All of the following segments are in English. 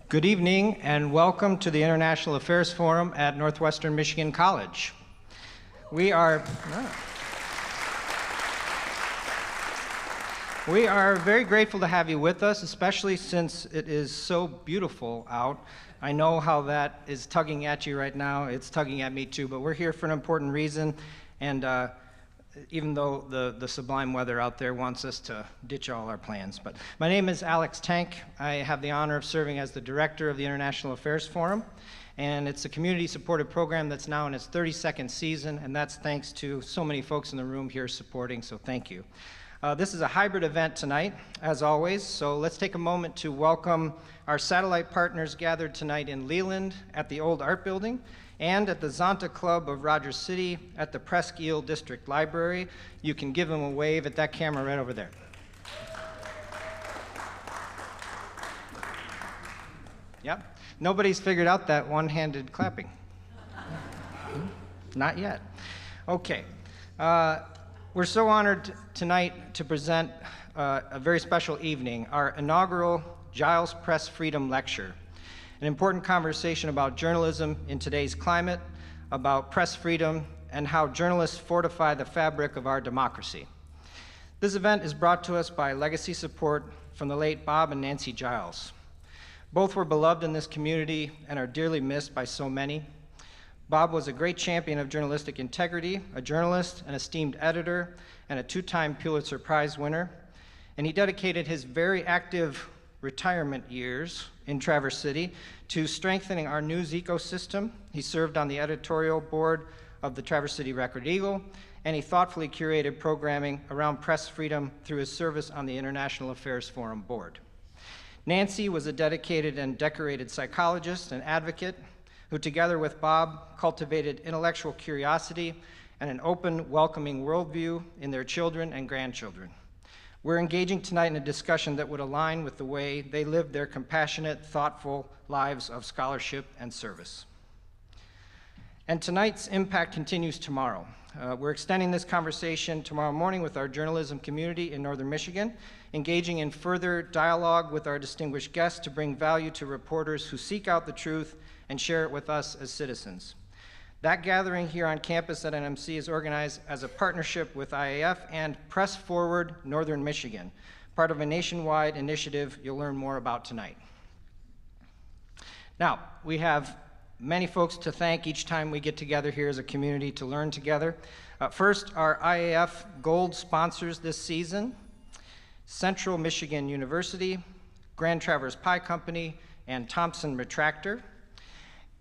Good evening and welcome to the International Affairs Forum at Northwestern Michigan College. We are very grateful to have you with us, especially since it is so beautiful out. I know how that is tugging at you right now. It's tugging at me too, but we're here for an important reason, and even though the sublime weather out there wants us to ditch all our plans. But my name is Alex Tank. I have the honor of serving as the director of the International Affairs Forum, and it's a community-supported program that's now in its 32nd season, and that's thanks to so many folks in the room here supporting, so thank you. This is a hybrid event tonight, as always, so let's take a moment to welcome our satellite partners gathered tonight in Leland at the Old Art Building, and at the Zonta Club of Rogers City at the Presque Isle District Library. You can give them a wave at that camera right over there. Yep, nobody's figured out that one-handed clapping. Not yet. Okay, we're so honored tonight to present a very special evening, our inaugural Giles Press Freedom Lecture. An important conversation about journalism in today's climate, about press freedom, and how journalists fortify the fabric of our democracy. This event is brought to us by legacy support from the late Bob and Nancy Giles. Both were beloved in this community and are dearly missed by so many. Bob was a great champion of journalistic integrity, a journalist, an esteemed editor, and a two-time Pulitzer Prize winner. And he dedicated his very active retirement years in Traverse City to strengthening our news ecosystem. He served on the editorial board of the Traverse City Record-Eagle, and he thoughtfully curated programming around press freedom through his service on the International Affairs Forum board. Nancy was a dedicated and decorated psychologist and advocate who, together with Bob, cultivated intellectual curiosity and an open, welcoming worldview in their children and grandchildren. We're engaging tonight in a discussion that would align with the way they lived their compassionate, thoughtful lives of scholarship and service. And tonight's impact continues tomorrow. We're extending this conversation tomorrow morning with our journalism community in Northern Michigan, engaging in further dialogue with our distinguished guests to bring value to reporters who seek out the truth and share it with us as citizens. That gathering here on campus at NMC is organized as a partnership with IAF and Press Forward Northern Michigan, part of a nationwide initiative you'll learn more about tonight. Now, we have many folks to thank each time we get together here as a community to learn together. First, our IAF Gold sponsors this season, Central Michigan University, Grand Traverse Pie Company, and Thompson Retractor,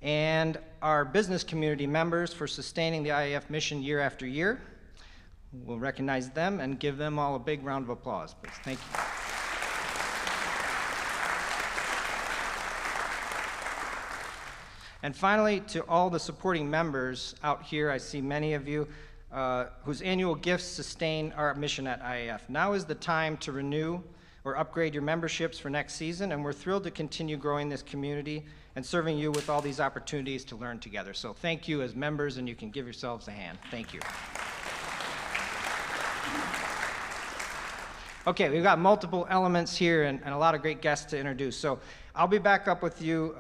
and our business community members for sustaining the IAF mission year after year. We'll recognize them and give them all a big round of applause, please. Thank you. And finally, to all the supporting members out here, I see many of you whose annual gifts sustain our mission at IAF. Now is the time to renew or upgrade your memberships for next season, and we're thrilled to continue growing this community and serving you with all these opportunities to learn together. So thank you as members, and you can give yourselves a hand. Thank you. Okay, we've got multiple elements here and a lot of great guests to introduce. So I'll be back up with you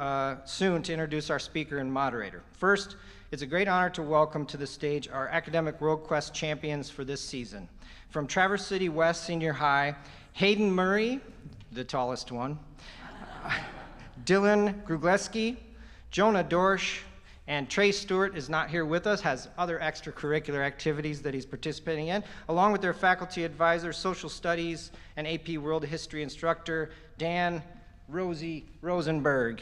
soon to introduce our speaker and moderator. First, it's a great honor to welcome to the stage our academic World Quest champions for this season. From Traverse City West Senior High, Hayden Murray, the tallest one, Dylan Grugleski, Jonah Dorsch, and Trey Stewart is not here with us, has other extracurricular activities that he's participating in, along with their faculty advisor, social studies, and AP World History instructor, Dan Rosie Rosenberg.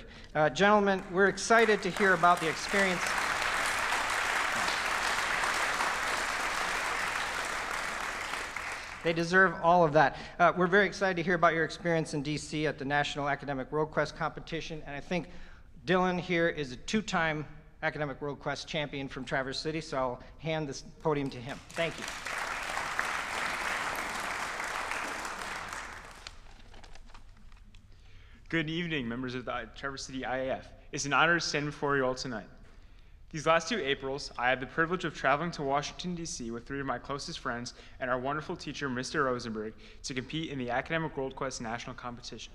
Gentlemen, we're excited to hear about the experience. They deserve all of that. We're very excited to hear about your experience in DC at the National Academic World Quest competition, and I think Dylan here is a two-time Academic World Quest champion from Traverse City, so I'll hand this podium to him. Thank you. Good evening, members of the Traverse City IAF. It's an honor to stand before you all tonight. These last 2 Aprils, I had the privilege of traveling to Washington, D.C. with 3 of my closest friends and our wonderful teacher, Mr. Rosenberg, to compete in the Academic World Quest National Competition.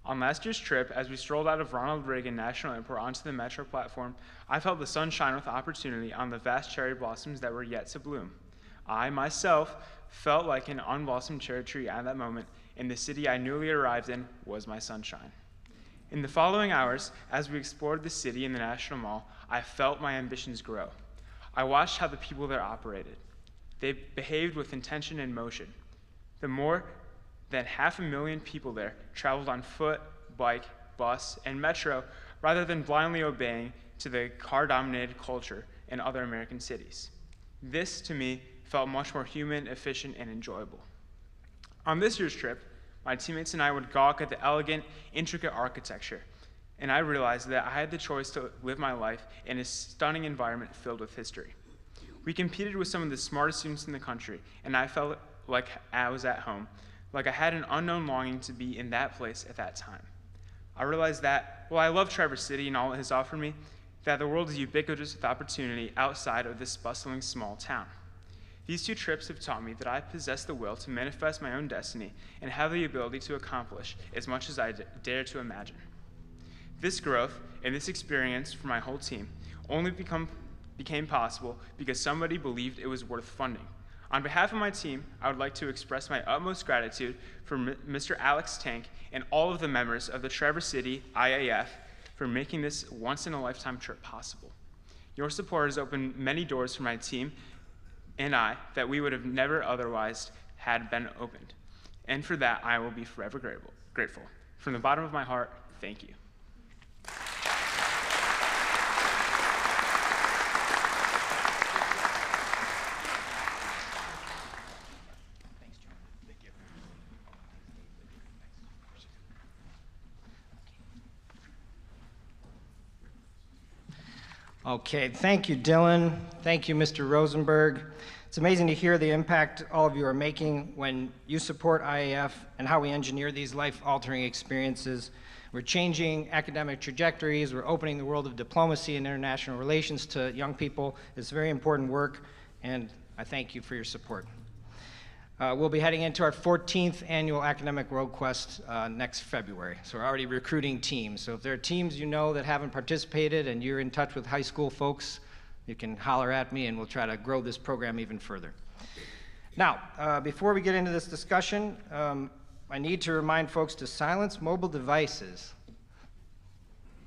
On last year's trip, as we strolled out of Ronald Reagan National Airport onto the metro platform, I felt the sun shine with opportunity on the vast cherry blossoms that were yet to bloom. I, myself, felt like an unblossomed cherry tree at that moment, and the city I newly arrived in was my sunshine. In the following hours, as we explored the city and the National Mall, I felt my ambitions grow. I watched how the people there operated. They behaved with intention and motion. The more than 500,000 people there traveled on foot, bike, bus, and metro rather than blindly obeying to the car-dominated culture in other American cities. This, to me, felt much more human, efficient, and enjoyable. On this year's trip, my teammates and I would gawk at the elegant, intricate architecture, and I realized that I had the choice to live my life in a stunning environment filled with history. We competed with some of the smartest students in the country, and I felt like I was at home, like I had an unknown longing to be in that place at that time. I realized that, while I love Traverse City and all it has offered me, that the world is ubiquitous with opportunity outside of this bustling small town. These two trips have taught me that I possess the will to manifest my own destiny and have the ability to accomplish as much as I dare to imagine. This growth and this experience for my whole team only became possible because somebody believed it was worth funding. On behalf of my team, I would like to express my utmost gratitude for Mr. Alex Tank and all of the members of the Traverse City IAF for making this once-in-a-lifetime trip possible. Your support has opened many doors for my team and I that we would have never otherwise had been opened. And for that, I will be forever grateful. From the bottom of my heart, thank you. Okay, thank you, Dylan. Thank you, Mr. Rosenberg. It's amazing to hear the impact all of you are making when you support IAF and how we engineer these life-altering experiences. We're changing academic trajectories. We're opening the world of diplomacy and international relations to young people. It's very important work, and I thank you for your support. We'll be heading into our 14th annual Academic Road Quest next February. So we're already recruiting teams. So if there are teams you know that haven't participated and you're in touch with high school folks, you can holler at me and we'll try to grow this program even further. Now, before we get into this discussion, I need to remind folks to silence mobile devices.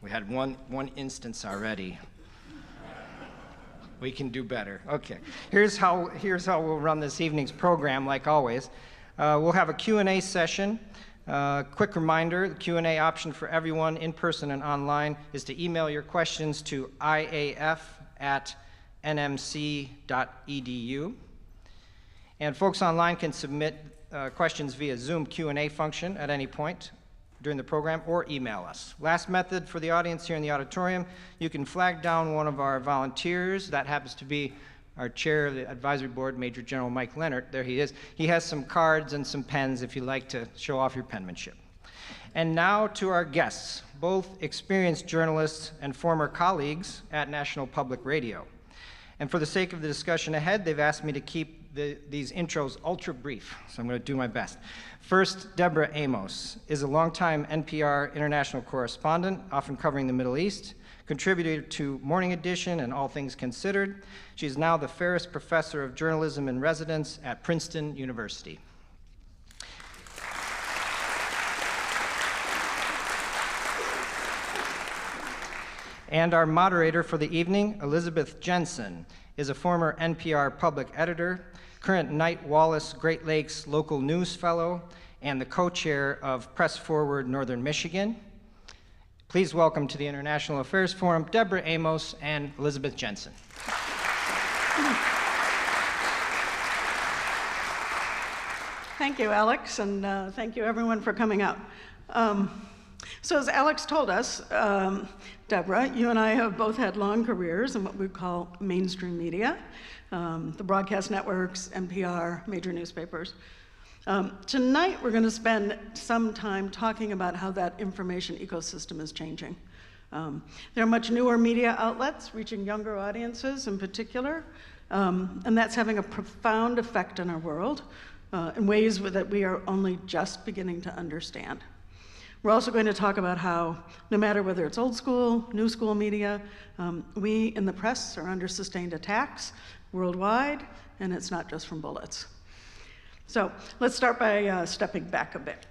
We had one instance already. We can do better. Okay, here's how we'll run this evening's program, like always. We'll have a Q&A session. Quick reminder, the Q&A option for everyone in person and online is to email your questions to iaf@nmc.edu. And folks online can submit questions via Zoom Q&A function at any point during the program or email us. Last method for the audience here in the auditorium, you can flag down one of our volunteers. That happens to be our chair of the advisory board, Major General Mike Leonard. There he is. He has some cards and some pens if you'd like to show off your penmanship. And now to our guests, both experienced journalists and former colleagues at National Public Radio. And for the sake of the discussion ahead, they've asked me to keep these intros ultra brief, so I'm going to do my best. First, Deborah Amos is a longtime NPR international correspondent, often covering the Middle East, contributor to Morning Edition and All Things Considered. She is now the Ferris Professor of Journalism in Residence at Princeton University. And our moderator for the evening, Elizabeth Jensen, is a former NPR public editor, current Knight-Wallace Great Lakes Local News Fellow, and the co-chair of Press Forward Northern Michigan. Please welcome to the International Affairs Forum, Deborah Amos and Elizabeth Jensen. Thank you, Alex, and thank you everyone for coming out. So as Alex told us, Deborah, you and I have both had long careers in what we call mainstream media, the broadcast networks, NPR, major newspapers. Tonight, we're going to spend some time talking about how that information ecosystem is changing. There are much newer media outlets reaching younger audiences in particular, and that's having a profound effect on our world in ways that we are only just beginning to understand. We're also going to talk about how, no matter whether it's old school, new school media, we in the press are under sustained attacks worldwide, and it's not just from bullets. So let's start by stepping back a bit.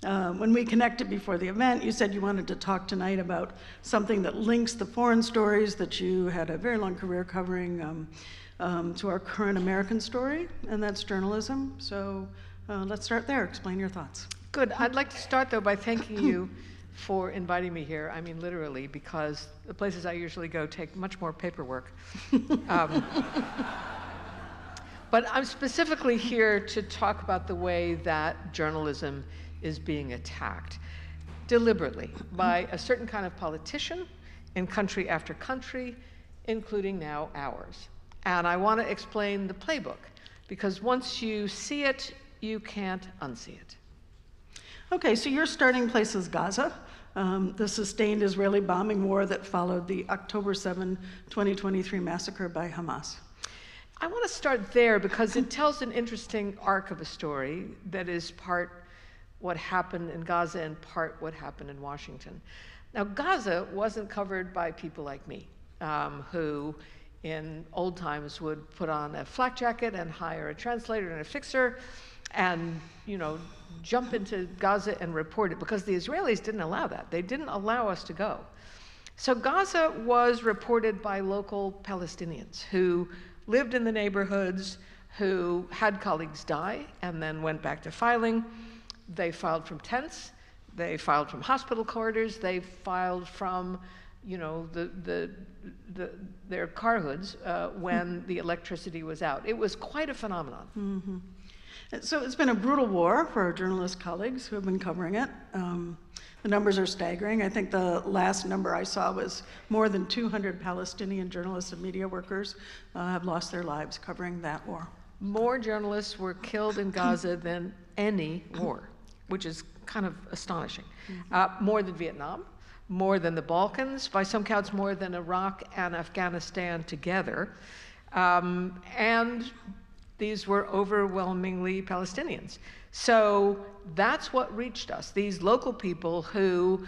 When we connected before the event, you said you wanted to talk tonight about something that links the foreign stories that you had a very long career covering to our current American story, and that's journalism. So let's start there. Explain your thoughts. Good. I'd like to start, though, by thanking you for inviting me here. I mean, literally, because the places I usually go take much more paperwork. But I'm specifically here to talk about the way that journalism is being attacked deliberately by a certain kind of politician in country after country, including now ours. And I want to explain the playbook, because once you see it, you can't unsee it. Okay, so your starting place is Gaza, the sustained Israeli bombing war that followed the October 7, 2023 massacre by Hamas. I want to start there because it tells an interesting arc of a story that is part what happened in Gaza and part what happened in Washington. Now, Gaza wasn't covered by people like me, who in old times would put on a flak jacket and hire a translator and a fixer and, you know, jump into Gaza and report it, because the Israelis didn't allow that. They didn't allow us to go. So Gaza was reported by local Palestinians who lived in the neighborhoods, who had colleagues die and then went back to filing. They filed from tents, they filed from hospital corridors, they filed from, you know, their car hoods when the electricity was out. It was quite a phenomenon. Mm-hmm. So it's been a brutal war for our journalist colleagues who have been covering it. The numbers are staggering. I think the last number I saw was more than 200 Palestinian journalists and media workers have lost their lives covering that war. More journalists were killed in Gaza than any war, which is kind of astonishing. More than Vietnam, more than the Balkans, by some counts more than Iraq and Afghanistan together. And these were overwhelmingly Palestinians. So that's what reached us. These local people who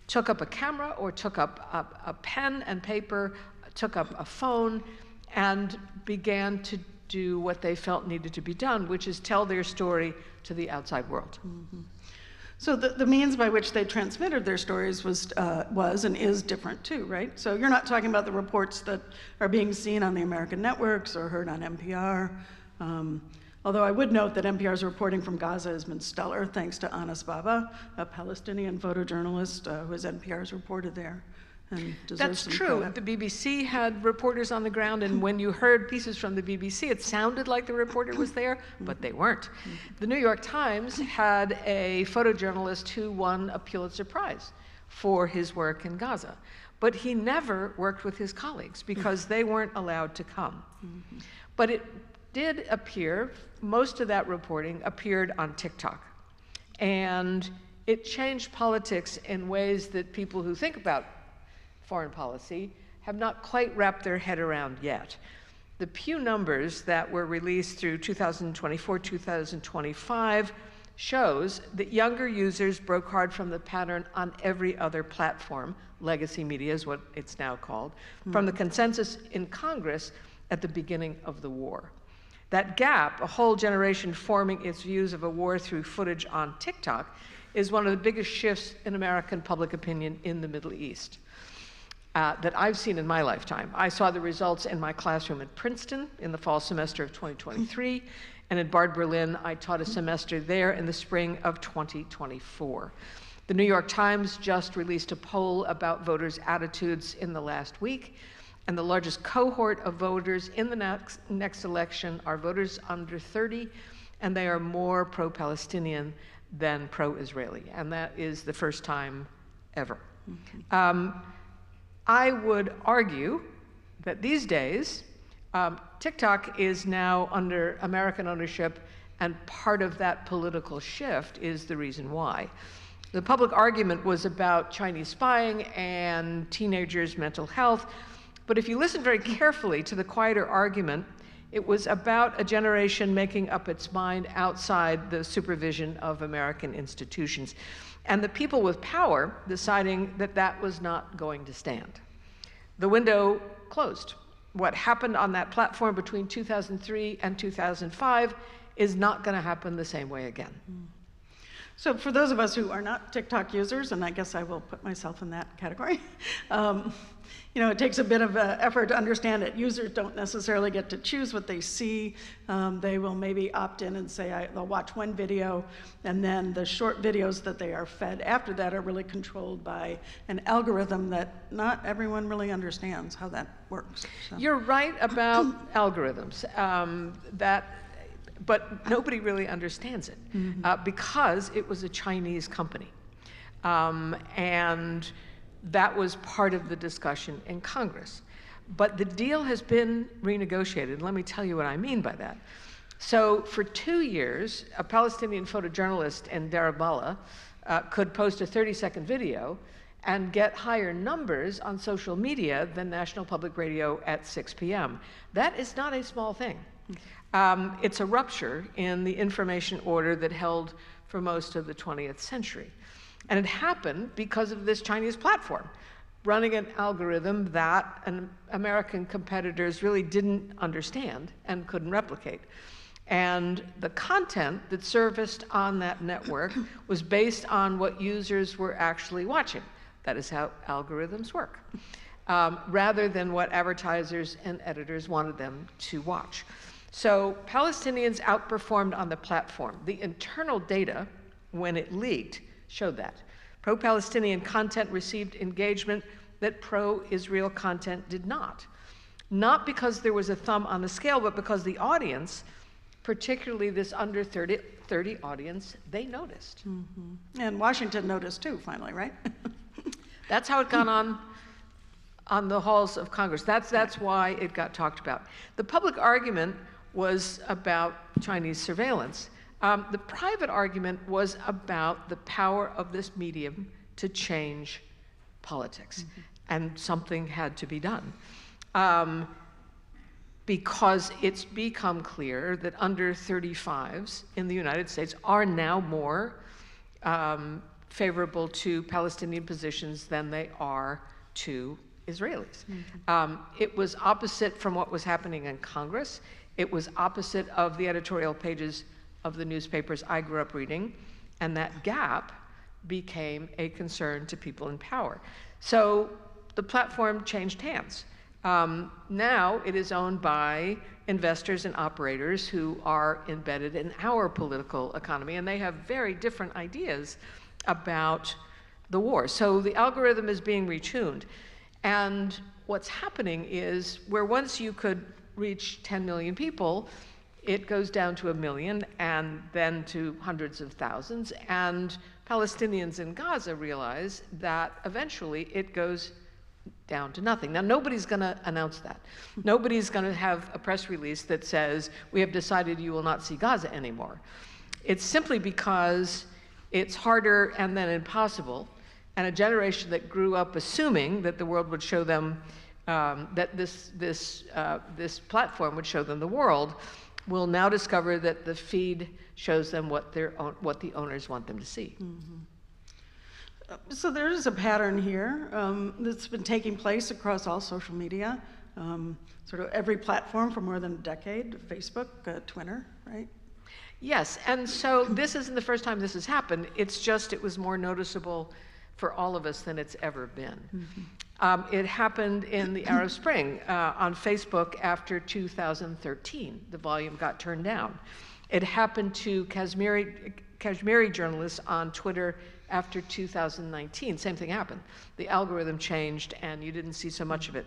took up a camera or took up a pen and paper, took up a phone, and began to do what they felt needed to be done, which is tell their story to the outside world. Mm-hmm. So the means by which they transmitted their stories was and is different too, right? So you're not talking about the reports that are being seen on the American networks or heard on NPR. Although I would note that NPR's reporting from Gaza has been stellar, thanks to Anas Baba, a Palestinian photojournalist who has NPR's reported there. And that's true. Credit. The BBC had reporters on the ground, and when you heard pieces from the BBC, it sounded like the reporter was there, but they weren't. The New York Times had a photojournalist who won a Pulitzer Prize for his work in Gaza, but he never worked with his colleagues because they weren't allowed to come. But it did appear, most of that reporting appeared on TikTok, and it changed politics in ways that people who think about foreign policy have not quite wrapped their head around yet. The Pew numbers that were released through 2024, 2025 shows that younger users broke hard from the pattern on every other platform, legacy media is what it's now called, from the consensus in Congress at the beginning of the war. That gap, a whole generation forming its views of a war through footage on TikTok, is one of the biggest shifts in American public opinion in the Middle East that I've seen in my lifetime. I saw the results in my classroom at Princeton in the fall semester of 2023, and at Bard Berlin, I taught a semester there in the spring of 2024. The New York Times just released a poll about voters' attitudes in the last week, and the largest cohort of voters in the next election are voters under 30, and they are more pro-Palestinian than pro-Israeli, and that is the first time ever. I would argue that these days, TikTok is now under American ownership, and part of that political shift is the reason why. The public argument was about Chinese spying and teenagers' mental health, but if you listen very carefully to the quieter argument, It was about a generation making up its mind outside the supervision of American institutions, and the people with power deciding that that was not going to stand. The window closed. What happened on that platform between 2003 and 2005 is not going to happen the same way again. So for those of us who are not TikTok users, and I guess I will put myself in that category, you know, it takes a bit of effort to understand it. Users don't necessarily get to choose what they see. They will maybe opt in and say they'll watch one video, and then the short videos that they are fed after that are really controlled by an algorithm that not everyone really understands how that works. So. You're right about algorithms. But nobody really understands it because it was a Chinese company. And that was part of the discussion in Congress. But the deal has been renegotiated. Let me tell you what I mean by that. So for 2 years, a Palestinian photojournalist in Deir al-Balah could post a 30-second video and get higher numbers on social media than National Public Radio at 6 p.m. That is not a small thing. It's a rupture in the information order that held for most of the 20th century. And it happened because of this Chinese platform, running an algorithm that American competitors really didn't understand and couldn't replicate. And the content that surfaced on that network was based on what users were actually watching. That is how algorithms work, rather than what advertisers and editors wanted them to watch. So Palestinians outperformed on the platform. The internal data, when it leaked, showed that. Pro-Palestinian content received engagement that pro-Israel content did not. Not because there was a thumb on the scale, but because the audience, particularly this under 30 audience, they noticed. Mm-hmm. And Washington noticed too, finally, right? That's how it got on the halls of Congress. That's why it got talked about. The public argument was about Chinese surveillance. The private argument was about the power of this medium to change politics, and something had to be done. Because it's become clear that under 35s in the United States are now more favorable to Palestinian positions than they are to Israelis. It was opposite from what was happening in Congress. It was opposite of the editorial pages of the newspapers I grew up reading, and that gap became a concern to people in power. So the platform changed hands. Now it is owned by investors and operators who are embedded in our political economy, and they have very different ideas about the war. So the algorithm is being retuned. And what's happening is where once you could reach 10 million people, it goes down to 1 million and then to hundreds of thousands. And Palestinians in Gaza realize that eventually it goes down to nothing. Now, nobody's going to announce that. Nobody's going to have a press release that says, we have decided you will not see Gaza anymore. It's simply because it's harder and then impossible. And a generation that grew up assuming that the world would show them, that this platform would show them the world, will now discover that the feed shows them what the owners want them to see. So there is a pattern here that's been taking place across all social media, sort of every platform for more than a decade, Facebook, Twitter, right? Yes, and so this isn't the first time this has happened. It's just it was more noticeable for all of us than it's ever been. It happened in the Arab Spring on Facebook after 2013. The volume got turned down. It happened to Kashmiri journalists on Twitter after 2019. Same thing happened. The algorithm changed and you didn't see so much of it.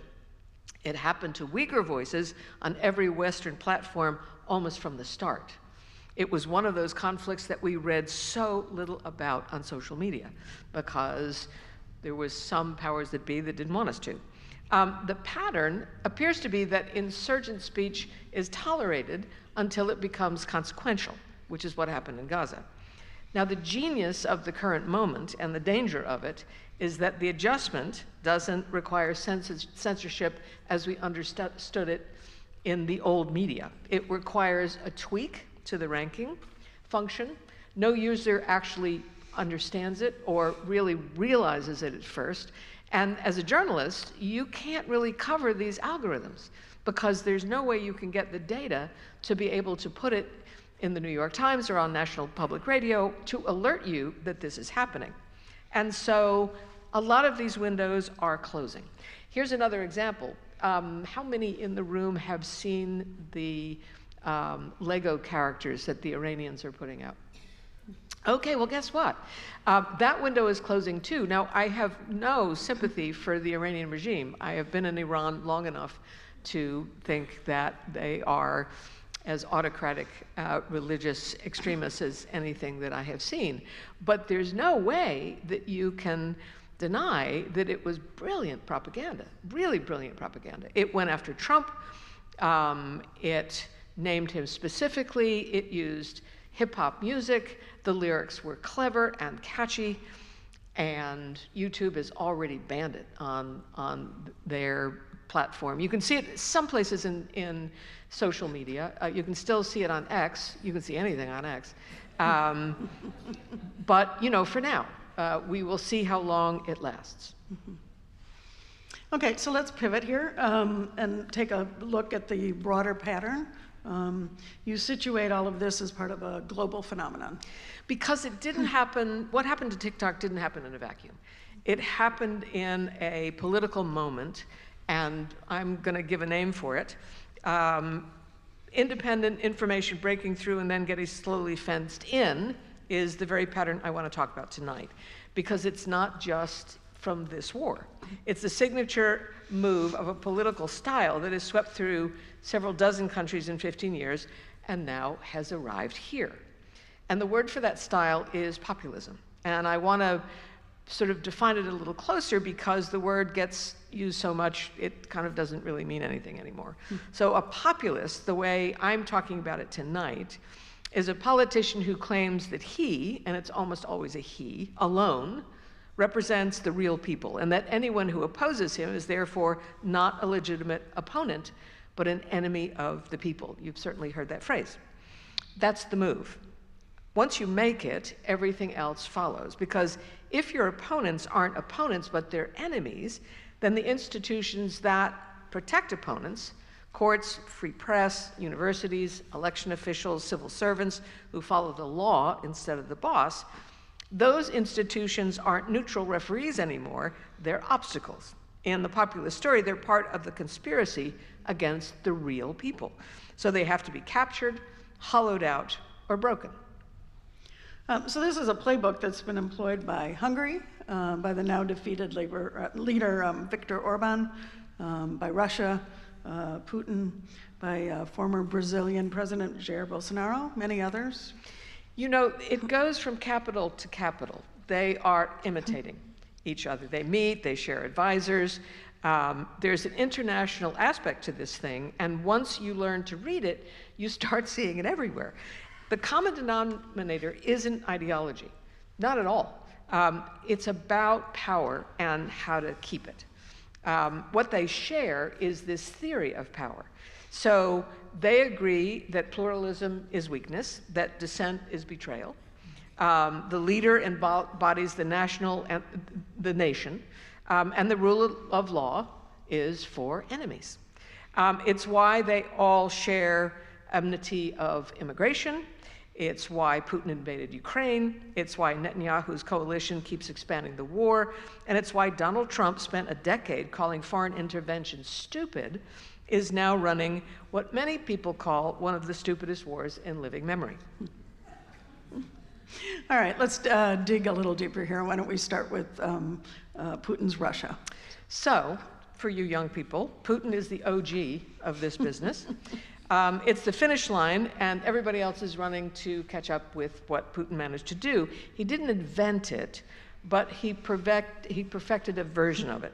It happened to Uyghur voices on every Western platform almost from the start. It was one of those conflicts that we read so little about on social media because there was some powers that be that didn't want us to. The pattern appears to be that insurgent speech is tolerated until it becomes consequential, which is what happened in Gaza. Now, the genius of the current moment and the danger of it is that the adjustment doesn't require censorship as we understood it in the old media. It requires a tweak to the ranking function. No user actually understands it or really realizes it at first. And as a journalist, you can't really cover these algorithms because there's no way you can get the data to be able to put it in the New York Times or on National Public Radio to alert you that this is happening. And so a lot of these windows are closing. Here's another example. How many in the room have seen the Lego characters that the Iranians are putting out? Okay, well, guess what? That window is closing too. Now, I have no sympathy for the Iranian regime. I have been in Iran long enough to think that they are as autocratic religious extremists as anything that I have seen. But there's no way that you can deny that it was brilliant propaganda, really brilliant propaganda. It went after Trump. It named him specifically. It used hip-hop music. The lyrics were clever and catchy. And YouTube has already banned it on their platform. You can see it some places in social media. You can still see it on X. You can see anything on X. But, you know, for now, we will see how long it lasts. Okay, so let's pivot here and take a look at the broader pattern. You situate all of this as part of a global phenomenon. Because it didn't happen, what happened to TikTok didn't happen in a vacuum. It happened in a political moment, and I'm going to give a name for it. Independent information breaking through and then getting slowly fenced in is the very pattern I want to talk about tonight, because it's not just from this war. It's the signature move of a political style that has swept through several dozen countries in 15 years and now has arrived here. And the word for that style is populism. And I want to sort of define it a little closer because the word gets used so much, it kind of doesn't really mean anything anymore. So a populist, the way I'm talking about it tonight, is a politician who claims that he, and it's almost always a he, alone, represents the real people, and that anyone who opposes him is therefore not a legitimate opponent, but an enemy of the people. You've certainly heard that phrase. That's the move. Once you make it, everything else follows, because if your opponents aren't opponents but they're enemies, then the institutions that protect opponents, courts, free press, universities, election officials, civil servants who follow the law instead of the boss, those institutions aren't neutral referees anymore, they're obstacles. In the populist story, they're part of the conspiracy against the real people. So they have to be captured, hollowed out, or broken. So this is a playbook that's been employed by Hungary, by the now defeated leader Viktor Orban, by Russia, Putin, by former Brazilian President Jair Bolsonaro, many others. You know, it goes from capital to capital. They are imitating each other. They meet, they share advisors. There's an international aspect to this thing, and once you learn to read it, you start seeing it everywhere. The common denominator isn't ideology, not at all. It's about power and how to keep it. What they share is this theory of power. So they agree that pluralism is weakness, that dissent is betrayal. The leader embodies the nation, and the rule of law is for enemies. It's why they all share enmity of immigration. It's why Putin invaded Ukraine. It's why Netanyahu's coalition keeps expanding the war. And it's why Donald Trump spent a decade calling foreign intervention stupid, is now running what many people call one of the stupidest wars in living memory. All right, let's dig a little deeper here. Why don't we start with Putin's Russia? So, for you young people, Putin is the OG of this business. It's the finish line, and everybody else is running to catch up with what Putin managed to do. He didn't invent it, but he perfected a version of it.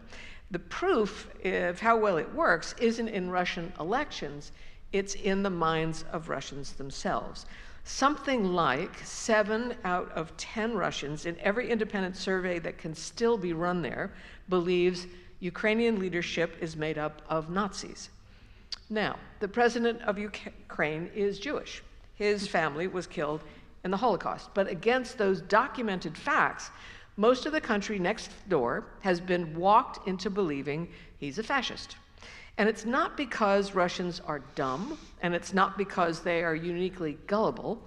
The proof of how well it works isn't in Russian elections, it's in the minds of Russians themselves. Something like 7 out of 10 Russians in every independent survey that can still be run there believes Ukrainian leadership is made up of Nazis. Now, the president of Ukraine is Jewish. His family was killed in the Holocaust. But against those documented facts, most of the country next door has been walked into believing he's a fascist. And it's not because Russians are dumb, and it's not because they are uniquely gullible,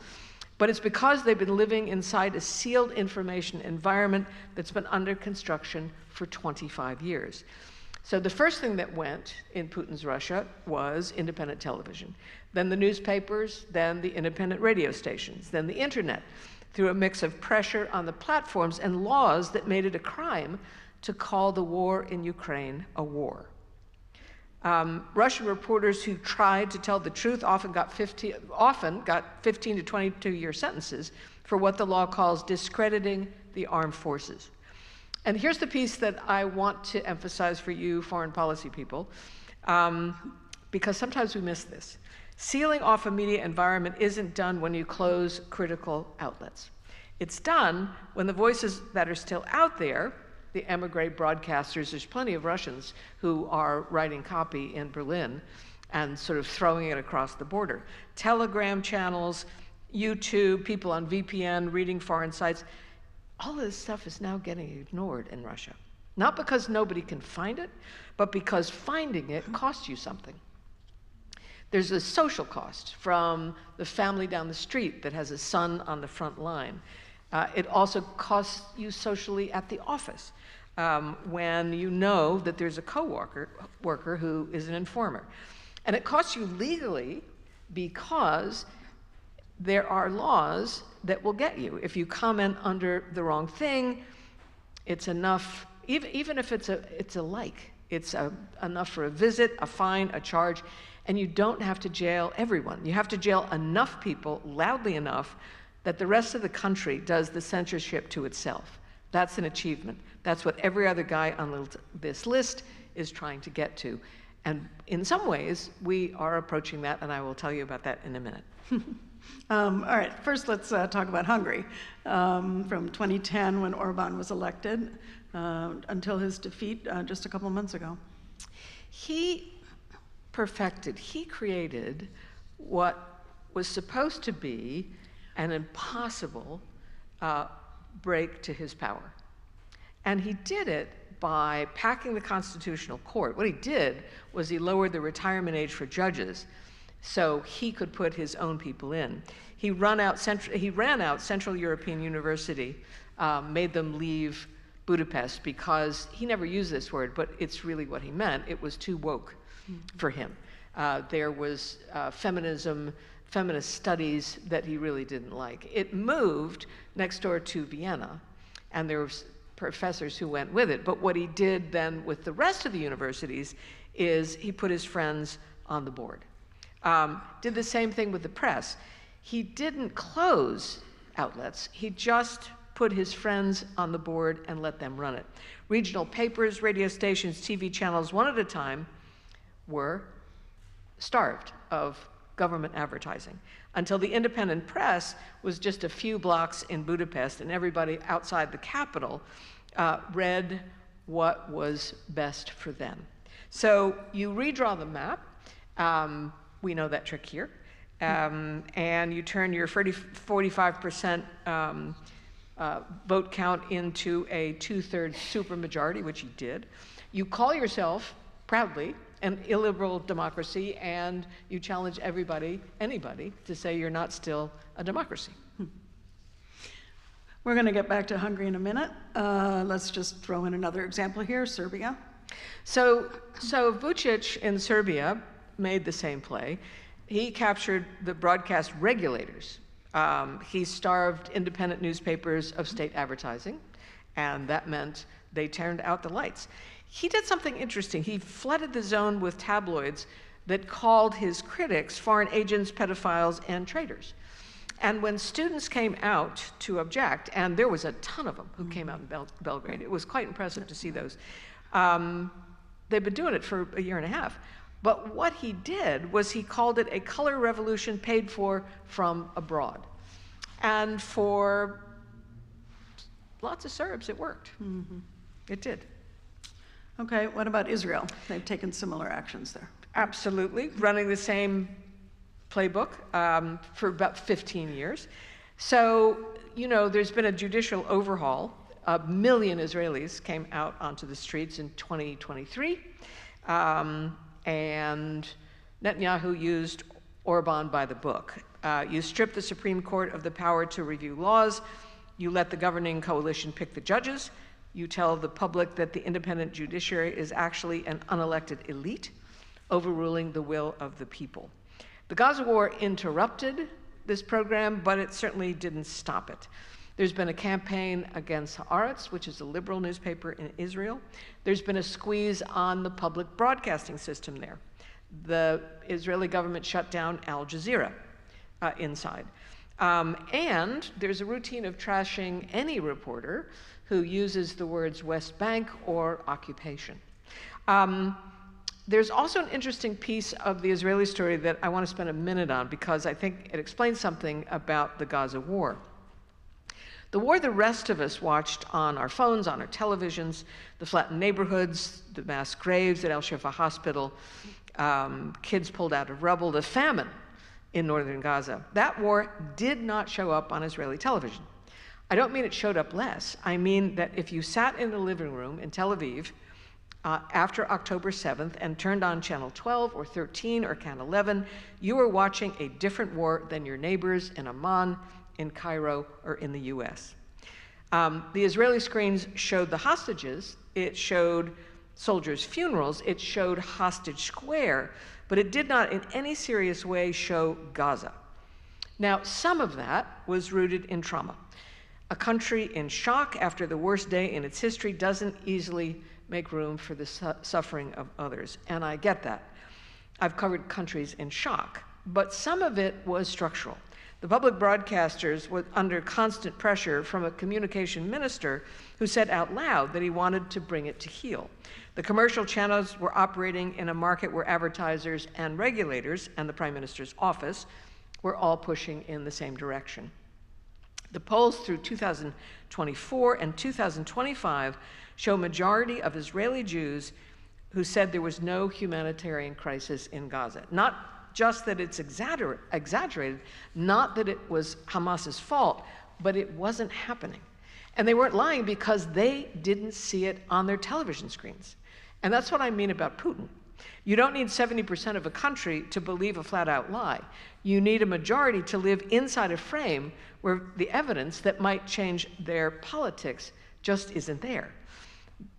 but it's because they've been living inside a sealed information environment that's been under construction for 25 years. So the first thing that went in Putin's Russia was independent television, then the newspapers, then the independent radio stations, then the internet, through a mix of pressure on the platforms and laws that made it a crime to call the war in Ukraine a war. Russian reporters who tried to tell the truth often got 15 to 22-year sentences for what the law calls discrediting the armed forces. And here's the piece that I want to emphasize for you foreign policy people, because sometimes we miss this. Sealing off a media environment isn't done when you close critical outlets. It's done when the voices that are still out there, the emigre broadcasters, there's plenty of Russians who are writing copy in Berlin and sort of throwing it across the border. Telegram channels, YouTube, people on VPN, reading foreign sites, all of this stuff is now getting ignored in Russia. Not because nobody can find it, but because finding it costs you something. There's a social cost from the family down the street that has a son on the front line. It also costs you socially at the office when you know that there's a co-worker who is an informer. And it costs you legally because there are laws that will get you. If you comment under the wrong thing, it's enough, even if it's a like, it's enough for a visit, a fine, a charge, and you don't have to jail everyone. You have to jail enough people loudly enough that the rest of the country does the censorship to itself. That's an achievement. That's what every other guy on this list is trying to get to. And in some ways, we are approaching that, and I will tell you about that in a minute. All right, first let's talk about Hungary. From 2010, when Orban was elected, until his defeat just a couple months ago. He created what was supposed to be an impossible break to his power. And he did it by packing the Constitutional Court. What he did was he lowered the retirement age for judges so he could put his own people in. He ran out Central European University, made them leave Budapest because he never used this word, but it's really what he meant. It was too woke for him. There was feminism, feminist studies that he really didn't like. It moved next door to Vienna, and there were professors who went with it. But what he did then with the rest of the universities is he put his friends on the board. Did the same thing with the press. He didn't close outlets. He just put his friends on the board and let them run it. Regional papers, radio stations, TV channels, one at a time, were starved of government advertising until the independent press was just a few blocks in Budapest, and everybody outside the capital read what was best for them. So you redraw the map. We know that trick here. And you turn your 45% vote count into a 2/3 supermajority, which he did. You call yourself, proudly, an illiberal democracy, and you challenge anybody, to say you're not still a democracy. We're going to get back to Hungary in a minute. Let's just throw in another example here, Serbia. So Vučić in Serbia made the same play. He captured the broadcast regulators. He starved independent newspapers of state advertising, and that meant they turned out the lights. He did something interesting. He flooded the zone with tabloids that called his critics foreign agents, pedophiles, and traitors. And when students came out to object, and there was a ton of them who came out in Belgrade, it was quite impressive to see those. They've been doing it for a year and a half. But what he did was he called it a color revolution paid for from abroad. And for lots of Serbs, it worked. It did. Okay, what about Israel? They've taken similar actions there. Absolutely, running the same playbook for about 15 years. So, you know, there's been a judicial overhaul. 1 million Israelis came out onto the streets in 2023. And Netanyahu used Orban by the book. You strip the Supreme Court of the power to review laws. You let the governing coalition pick the judges. You tell the public that the independent judiciary is actually an unelected elite, overruling the will of the people. The Gaza war interrupted this program, but it certainly didn't stop it. There's been a campaign against Haaretz, which is a liberal newspaper in Israel. There's been a squeeze on the public broadcasting system there. The Israeli government shut down Al Jazeera inside. And there's a routine of trashing any reporter who uses the words West Bank or occupation. There's also an interesting piece of the Israeli story that I want to spend a minute on because I think it explains something about the Gaza war. The war the rest of us watched on our phones, on our televisions, the flattened neighborhoods, the mass graves at Al-Shifa Hospital, kids pulled out of rubble, the famine in northern Gaza. That war did not show up on Israeli television. I don't mean it showed up less. I mean that if you sat in the living room in Tel Aviv after October 7th and turned on channel 12 or 13 or Can 11, you were watching a different war than your neighbors in Amman, in Cairo, or in the US. The Israeli screens showed the hostages. It showed soldiers' funerals. It showed Hostage Square, but it did not in any serious way show Gaza. Now, some of that was rooted in trauma. A country in shock after the worst day in its history doesn't easily make room for the suffering of others, and I get that. I've covered countries in shock, but some of it was structural. The public broadcasters were under constant pressure from a communication minister who said out loud that he wanted to bring it to heel. The commercial channels were operating in a market where advertisers and regulators and the Prime Minister's office were all pushing in the same direction. The polls through 2024 and 2025 show a majority of Israeli Jews who said there was no humanitarian crisis in Gaza. Not just that it's exaggerated, not that it was Hamas's fault, but it wasn't happening. And they weren't lying because they didn't see it on their television screens. And that's what I mean about Putin. You don't need 70% of a country to believe a flat-out lie. You need a majority to live inside a frame where the evidence that might change their politics just isn't there.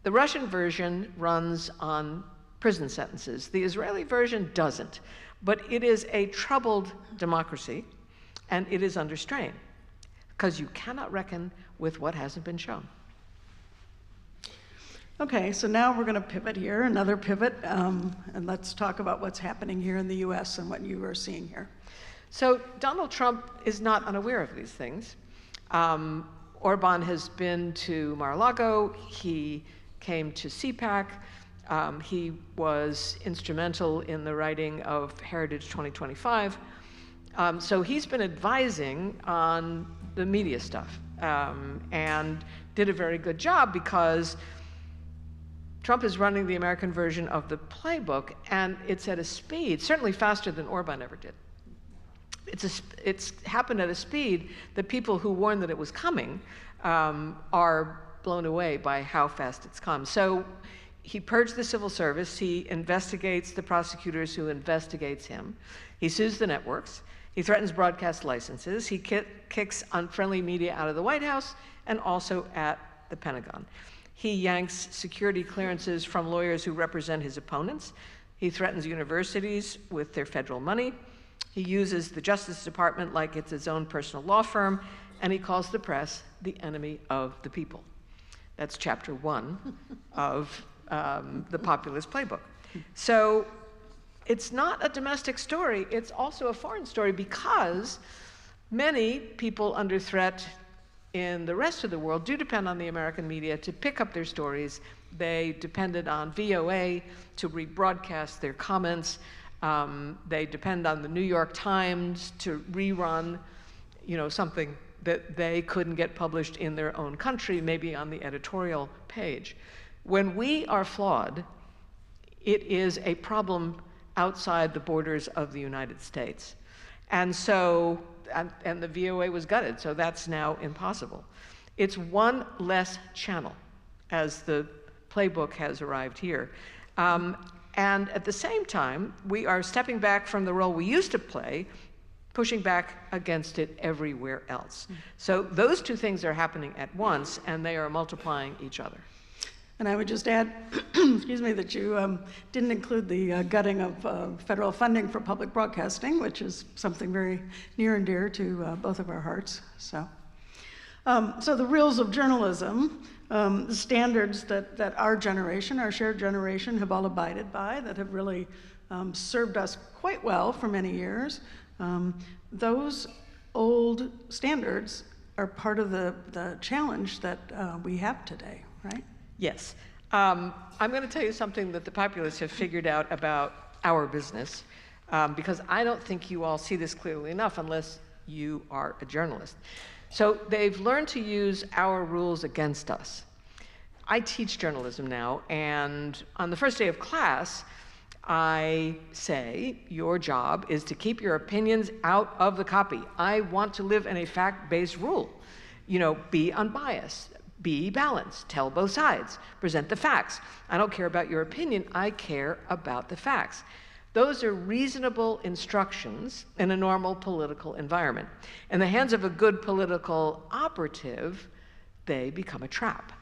The Russian version runs on prison sentences. The Israeli version doesn't. But it is a troubled democracy, and it is under strain, because you cannot reckon with what hasn't been shown. Okay, so now we're going to pivot here, another pivot, and let's talk about what's happening here in the US and what you are seeing here. So Donald Trump is not unaware of these things. Orban has been to Mar-a-Lago. He came to CPAC. He was instrumental in the writing of Heritage 2025. So he's been advising on the media stuff and did a very good job because Trump is running the American version of the playbook, and it's at a speed, certainly faster than Orban ever did. It's happened at a speed that people who warned that it was coming are blown away by how fast it's come. So he purged the civil service. He investigates the prosecutors who investigates him. He sues the networks. He threatens broadcast licenses. He kicks unfriendly media out of the White House and also at the Pentagon. He yanks security clearances from lawyers who represent his opponents. He threatens universities with their federal money. He uses the Justice Department like it's his own personal law firm, and he calls the press the enemy of the people. That's chapter 1 of the Populist Playbook. So it's not a domestic story, it's also a foreign story because many people under threat in the rest of the world do depend on the American media to pick up their stories. They depended on VOA to rebroadcast their comments. They depend on the New York Times to rerun, something that they couldn't get published in their own country, maybe on the editorial page. When we are flawed, it is a problem outside the borders of the United States. And so, and the VOA was gutted, so that's now impossible. It's one less channel as the playbook has arrived here. And at the same time, we are stepping back from the role we used to play, pushing back against it everywhere else. So those two things are happening at once, and they are multiplying each other. And I would just add, excuse me, that you didn't include the gutting of federal funding for public broadcasting, which is something very near and dear to both of our hearts. So the rules of journalism, the standards that our generation, our shared generation, have all abided by, that have really served us quite well for many years, those old standards are part of the challenge that we have today, right? Yes. I'm going to tell you something that the populists have figured out about our business, because I don't think you all see this clearly enough unless you are a journalist. So they've learned to use our rules against us. I teach journalism now, and on the first day of class, I say, your job is to keep your opinions out of the copy. I want to live in a fact-based rule. You know, be unbiased. Be balanced, tell both sides, present the facts. I don't care about your opinion, I care about the facts. Those are reasonable instructions in a normal political environment. In the hands of a good political operative, they become a trap.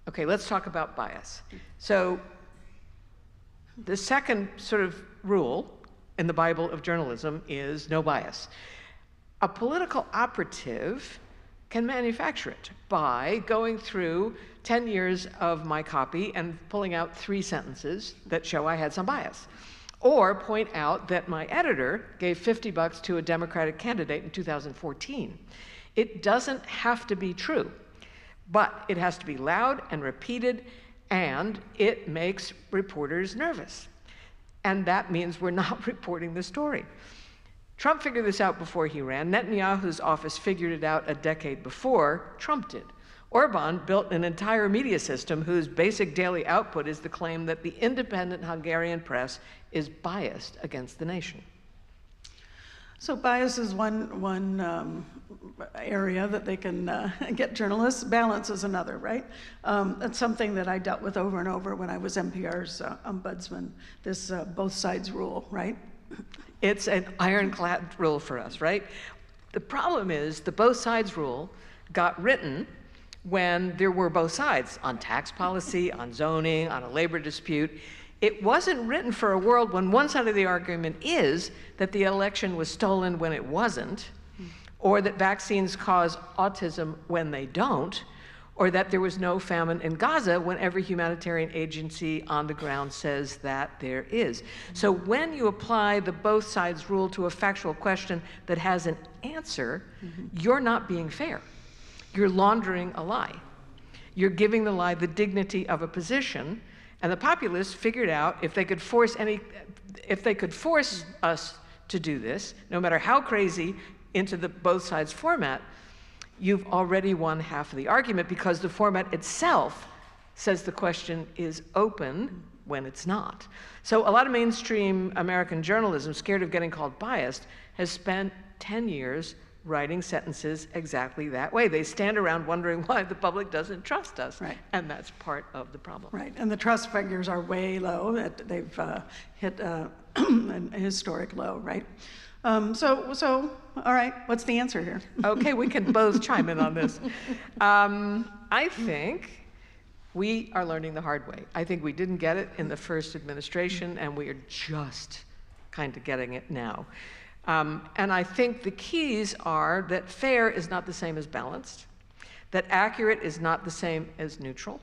Okay, let's talk about bias. So the second sort of rule in the Bible of journalism is no bias. A political operative can manufacture it by going through 10 years of my copy and pulling out 3 sentences that show I had some bias. Or point out that my editor gave $50 to a Democratic candidate in 2014. It doesn't have to be true, but it has to be loud and repeated, and it makes reporters nervous. And that means we're not reporting the story. Trump figured this out before he ran. Netanyahu's office figured it out a decade before Trump did. Orban built an entire media system whose basic daily output is the claim that the independent Hungarian press is biased against the nation. So bias is one area that they can get journalists. Balance is another, right? That's something that I dealt with over and over when I was NPR's ombudsman, this both sides rule, right? It's an ironclad rule for us, right? The problem is the both sides rule got written when there were both sides on tax policy, on zoning, on a labor dispute. It wasn't written for a world when one side of the argument is that the election was stolen when it wasn't, or that vaccines cause autism when they don't, or that there was no famine in Gaza when every humanitarian agency on the ground says that there is. So when you apply the both sides rule to a factual question that has an answer, you're not being fair. You're laundering a lie. You're giving the lie the dignity of a position, and the populists figured out if they could force us to do this, no matter how crazy, into the both sides format, you've already won half of the argument because the format itself says the question is open when it's not. So a lot of mainstream American journalism, scared of getting called biased, has spent 10 years writing sentences exactly that way. They stand around wondering why the public doesn't trust us, right. And that's part of the problem. Right, and the trust figures are way low. They've hit a historic low, right? So, all right, what's the answer here? Okay, we can both chime in on this. I think we are learning the hard way. I think we didn't get it in the first administration, and we are just kind of getting it now. And I think the keys are that fair is not the same as balanced, that accurate is not the same as neutral.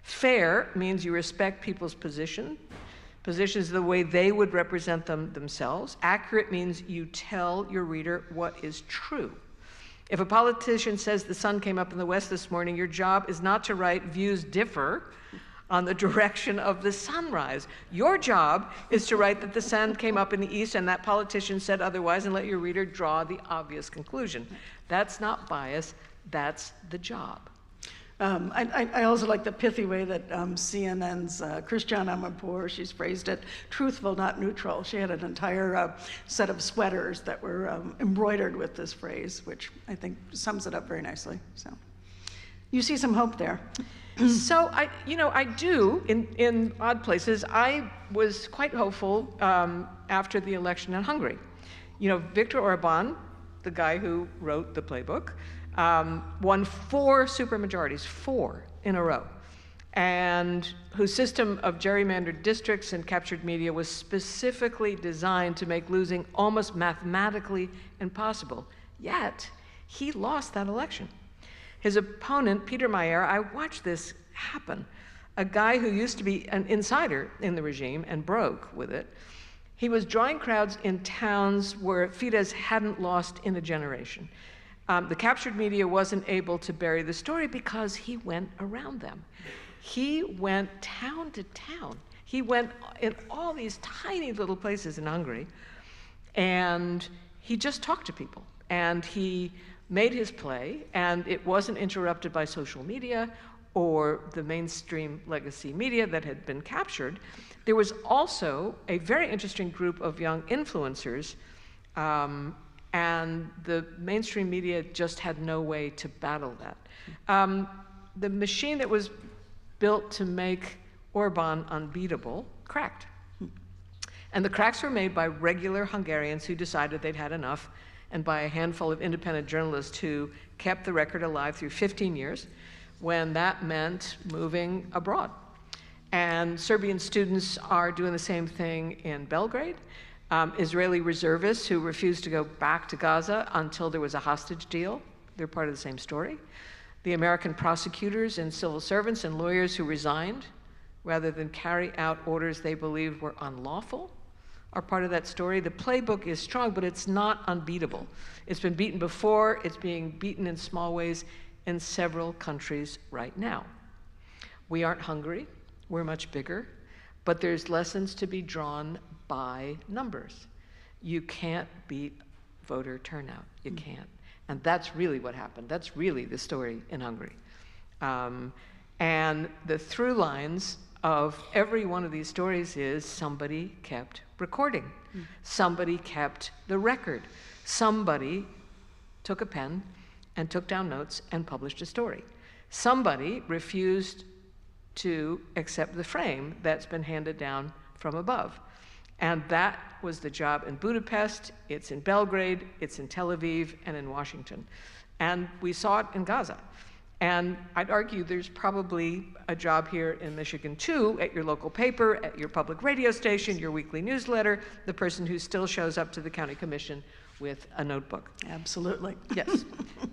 Fair means you respect people's positions the way they would represent them themselves. Accurate means you tell your reader what is true. If a politician says the sun came up in the west this morning, your job is not to write views differ on the direction of the sunrise. Your job is to write that the sun came up in the east and that politician said otherwise, and let your reader draw the obvious conclusion. That's not bias, that's the job. I also like the pithy way that CNN's Christiane Amanpour, she's phrased it, truthful, not neutral. She had an entire set of sweaters that were embroidered with this phrase, which I think sums it up very nicely. So you see some hope there. So I do in odd places. I was quite hopeful after the election in Hungary. Viktor Orban, the guy who wrote the playbook, won 4 supermajorities, 4 in a row, and whose system of gerrymandered districts and captured media was specifically designed to make losing almost mathematically impossible. Yet, he lost that election. His opponent, Peter Mayer, I watched this happen, a guy who used to be an insider in the regime and broke with it. He was drawing crowds in towns where Fidesz hadn't lost in a generation. The captured media wasn't able to bury the story because he went around them. He went town to town. He went in all these tiny little places in Hungary, and he just talked to people. And he made his play, and it wasn't interrupted by social media or the mainstream legacy media that had been captured. There was also a very interesting group of young influencers, and the mainstream media just had no way to battle that. The machine that was built to make Orban unbeatable cracked. And the cracks were made by regular Hungarians who decided they'd had enough, and by a handful of independent journalists who kept the record alive through 15 years, when that meant moving abroad. And Serbian students are doing the same thing in Belgrade. Israeli reservists who refused to go back to Gaza until there was a hostage deal, they're part of the same story. The American prosecutors and civil servants and lawyers who resigned rather than carry out orders they believed were unlawful are part of that story. The playbook is strong, but it's not unbeatable. It's been beaten before. It's being beaten in small ways in several countries right now. We aren't Hungary. We're much bigger. But there's lessons to be drawn by numbers. You can't beat voter turnout. You can't. And that's really what happened. That's really the story in Hungary. And the through lines of every one of these stories is somebody kept recording. Somebody kept the record. Somebody took a pen and took down notes and published a story. Somebody refused to accept the frame that's been handed down from above. And that was the job in Budapest, it's in Belgrade, it's in Tel Aviv, and in Washington. And we saw it in Gaza. And I'd argue there's probably a job here in Michigan too, at your local paper, at your public radio station, your weekly newsletter, the person who still shows up to the county commission with a notebook. Absolutely. Yes.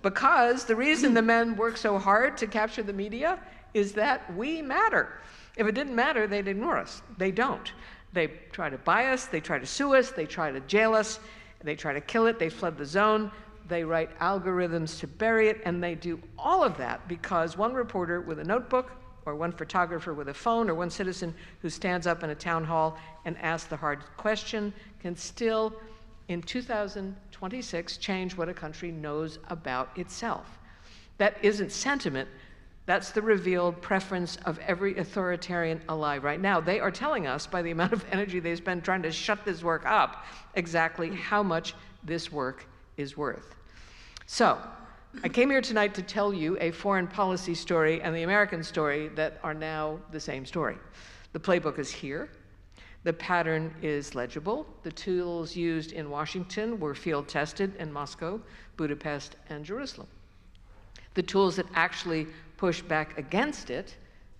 Because the reason the men work so hard to capture the media is that we matter. If it didn't matter, they'd ignore us. They don't. They try to buy us, they try to sue us, they try to jail us, they try to kill it, they flood the zone, they write algorithms to bury it, and they do all of that because one reporter with a notebook, or one photographer with a phone, or one citizen who stands up in a town hall and asks the hard question can still, in 2026, change what a country knows about itself. That isn't sentiment. That's the revealed preference of every authoritarian alive right now. They are telling us, by the amount of energy they spend trying to shut this work up, exactly how much this work is worth. So, I came here tonight to tell you a foreign policy story and the American story that are now the same story. The playbook is here. The pattern is legible. The tools used in Washington were field tested in Moscow, Budapest, and Jerusalem. The tools that actually push back against it,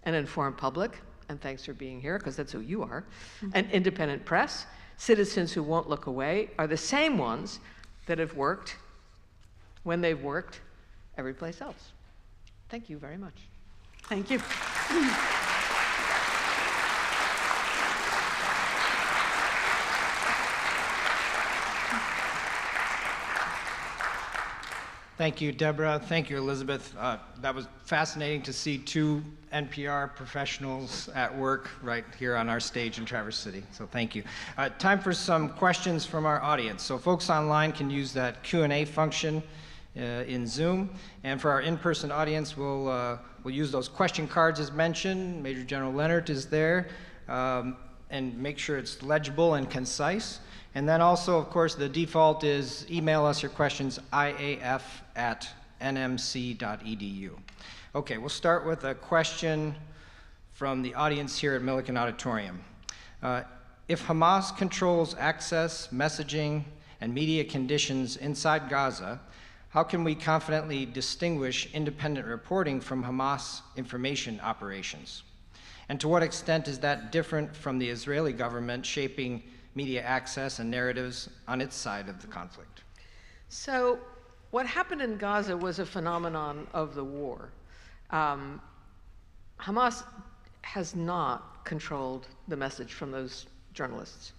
an informed public, and thanks for being here, because that's who you are, an independent press, citizens who won't look away, are the same ones that have worked when they've worked every place else. Thank you very much. Thank you. Thank you, Deborah. Thank you, Elizabeth. That was fascinating to see two NPR professionals at work right here on our stage in Traverse City. So thank you. Time for some questions from our audience. So folks online can use that Q&A function in Zoom. And for our in-person audience, we'll use those question cards as mentioned. Major General Leonard is there. And make sure it's legible and concise. And then also, of course, the default is email us your questions, iaf@nmc.edu. Okay, we'll start with a question from the audience here at Milliken Auditorium. If Hamas controls access, messaging, and media conditions inside Gaza, how can we confidently distinguish independent reporting from Hamas information operations? And to what extent is that different from the Israeli government shaping media access and narratives on its side of the conflict? So what happened in Gaza was a phenomenon of the war. Hamas has not controlled the message from those journalists.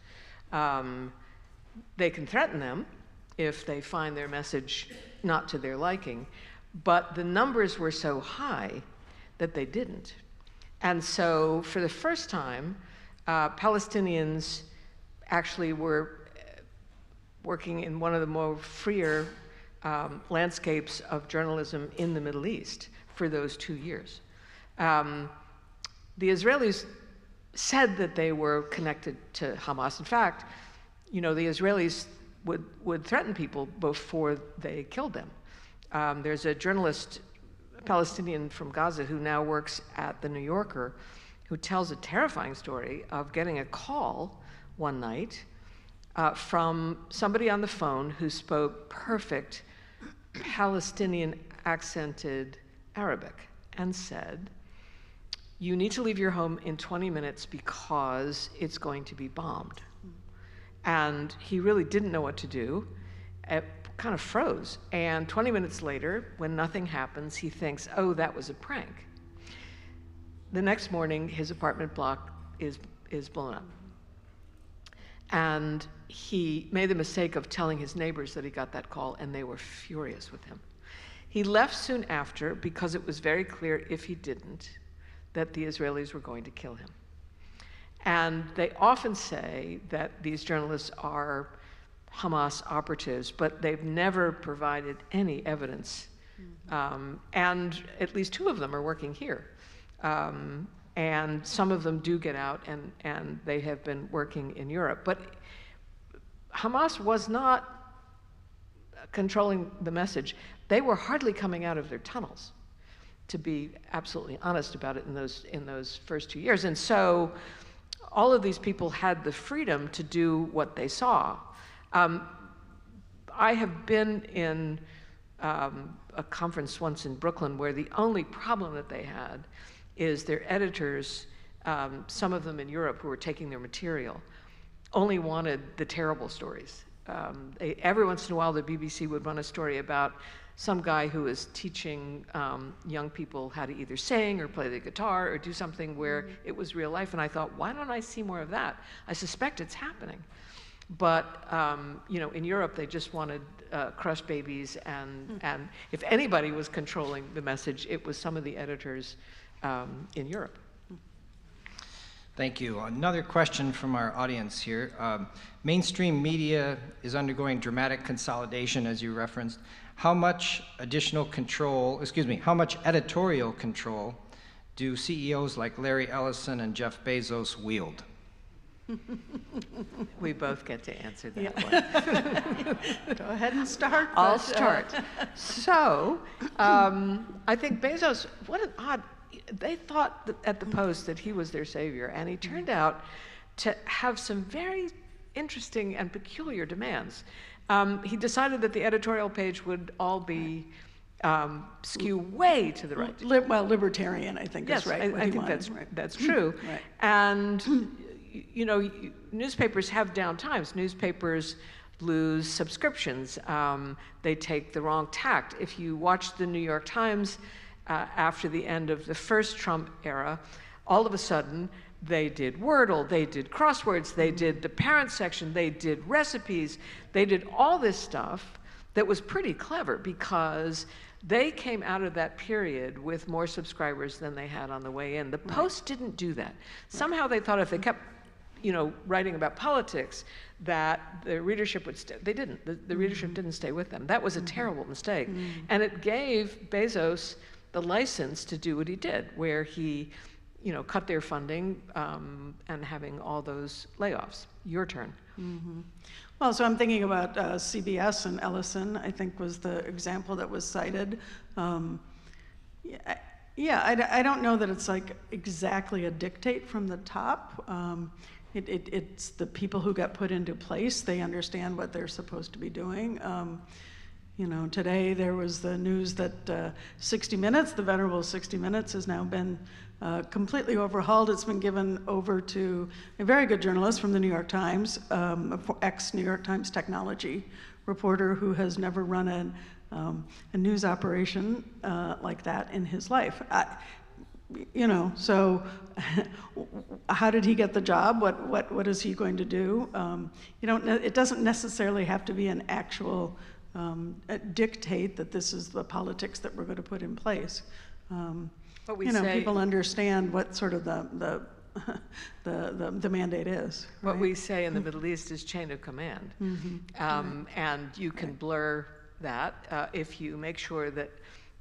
They can threaten them if they find their message not to their liking, but the numbers were so high that they didn't. And so for the first time, Palestinians actually were working in one of the more freer landscapes of journalism in the Middle East for those 2 years. The Israelis said that they were connected to Hamas. In fact, the Israelis would threaten people before they killed them. There's a journalist, a Palestinian from Gaza, who now works at The New Yorker, who tells a terrifying story of getting a call one night from somebody on the phone who spoke perfect Palestinian accented Arabic and said, "You need to leave your home in 20 minutes because it's going to be bombed." And he really didn't know what to do. It kind of froze. And 20 minutes later, when nothing happens, he thinks, oh, that was a prank. The next morning, his apartment block is blown up. And he made the mistake of telling his neighbors that he got that call, and they were furious with him. He left soon after because it was very clear, if he didn't, that the Israelis were going to kill him. And they often say that these journalists are Hamas operatives, but they've never provided any evidence. And at least 2 of them are working here. And some of them do get out, and they have been working in Europe. But Hamas was not controlling the message. They were hardly coming out of their tunnels, to be absolutely honest about it, in those first 2 years. And so all of these people had the freedom to do what they saw. I have been in a conference once in Brooklyn where the only problem that they had is their editors, some of them in Europe who were taking their material, only wanted the terrible stories. Every once in a while, the BBC would run a story about some guy who was teaching young people how to either sing or play the guitar or do something where it was real life. And I thought, why don't I see more of that? I suspect it's happening. But in Europe, they just wanted crush babies, and if anybody was controlling the message, it was some of the editors in Europe. Thank you. Another question from our audience here. Mainstream media is undergoing dramatic consolidation, as you referenced. How much editorial control do CEOs like Larry Ellison and Jeff Bezos wield? We both get to answer that one. Go ahead and start. I'll start. So, I think Bezos, what an odd, they thought at the Post that he was their savior, and he turned out to have some very interesting and peculiar demands. He decided that the editorial page would all be skew way to the right. Libertarian, I think is right. I think that's true. Right. And newspapers have down times. Newspapers lose subscriptions. They take the wrong tact. If you watch the New York Times after the end of the first Trump era, all of a sudden they did Wordle, they did crosswords, they did the parent section, they did recipes, they did all this stuff that was pretty clever because they came out of that period with more subscribers than they had on the way in. The Post didn't do that. Somehow they thought if they kept writing about politics, that the readership would stay. They didn't. The readership didn't stay with them. That was a terrible mistake. And it gave Bezos the license to do what he did, where he, cut their funding and having all those layoffs. Your turn. Well, so I'm thinking about CBS and Ellison, I think was the example that was cited. I don't know that it's like exactly a dictate from the top. It's the people who got put into place. They understand what they're supposed to be doing. Today there was the news that 60 Minutes, the venerable 60 Minutes, has now been completely overhauled. It's been given over to a very good journalist from the New York Times, ex-New York Times technology reporter who has never run a news operation like that in his life. So how did he get the job? What is he going to do? It doesn't necessarily have to be an actual dictate that this is the politics that we're going to put in place. But we say, people understand what sort of the mandate is. What right? we say in the Middle East is chain of command. And you can blur that if you make sure that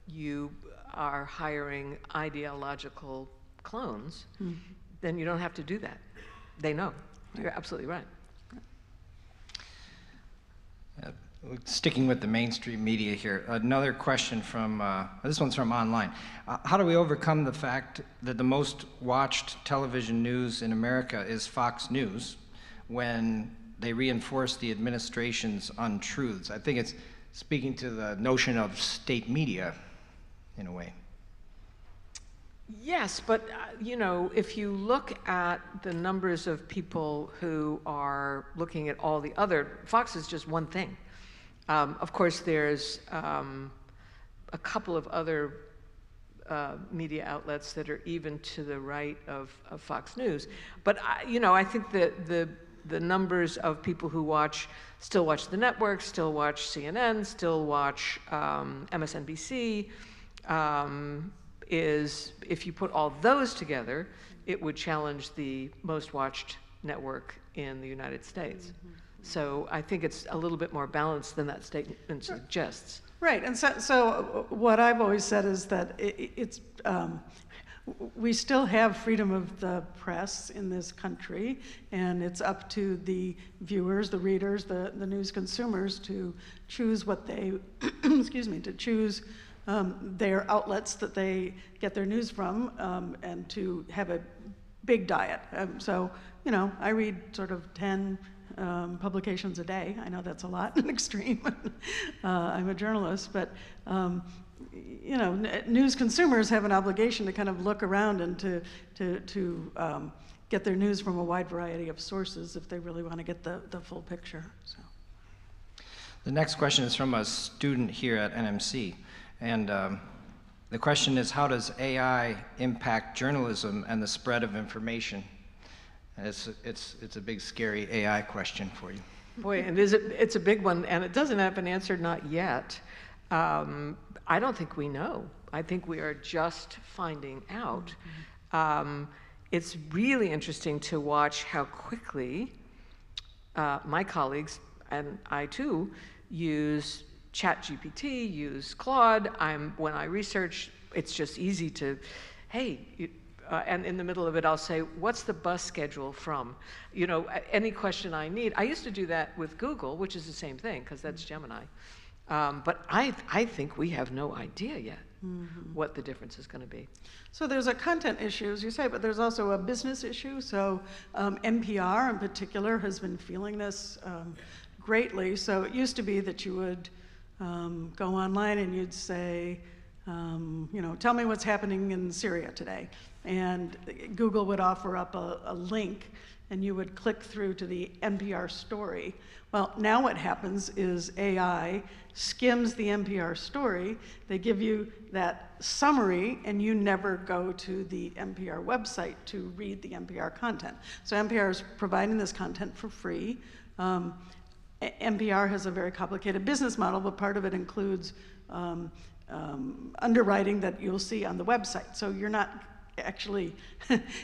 you are hiring ideological clones, then you don't have to do that. They know. You're absolutely right. Sticking with the mainstream media here, another question from, this one's from online. How do we overcome the fact that the most watched television news in America is Fox News when they reinforce the administration's untruths? I think it's speaking to the notion of state media, in a way. Yes, but if you look at the numbers of people who are looking at all the other, Fox is just one thing. Of course, there's a couple of other media outlets that are even to the right of Fox News. But I think that the numbers of people who still watch the network, still watch CNN, still watch MSNBC, is, if you put all those together, it would challenge the most watched network in the United States. So I think it's a little bit more balanced than that statement suggests. Right, and so what I've always said is that we still have freedom of the press in this country, and it's up to the viewers, the readers, the news consumers to choose what they, to choose their outlets that they get their news from, and to have a big diet. I read sort of 10 publications a day. I know that's a lot, an extreme. I'm a journalist, but news consumers have an obligation to kind of look around and to get their news from a wide variety of sources if they really want to get the full picture. So. The next question is from a student here at NMC, and the question is, how does AI impact journalism and the spread of information? It's a big, scary AI question for you. Boy, and it's a big one, and it doesn't have an answer, not yet. I don't think we know. I think we are just finding out. It's really interesting to watch how quickly my colleagues, and I too, use ChatGPT, use Claude. When I research, it's just easy to, and in the middle of it, I'll say, what's the bus schedule from? Any question I need. I used to do that with Google, which is the same thing, because that's Gemini. But I think we have no idea yet what the difference is going to be. So there's a content issue, as you say, but there's also a business issue. So NPR in particular has been feeling this greatly. So it used to be that you would go online and you'd say, tell me what's happening in Syria today. And Google would offer up a link, and you would click through to the NPR story. Well, now what happens is AI skims the NPR story. They give you that summary, and you never go to the NPR website to read the NPR content. So NPR is providing this content for free. NPR has a very complicated business model, but part of it includes underwriting that you'll see on the website. So you're not actually,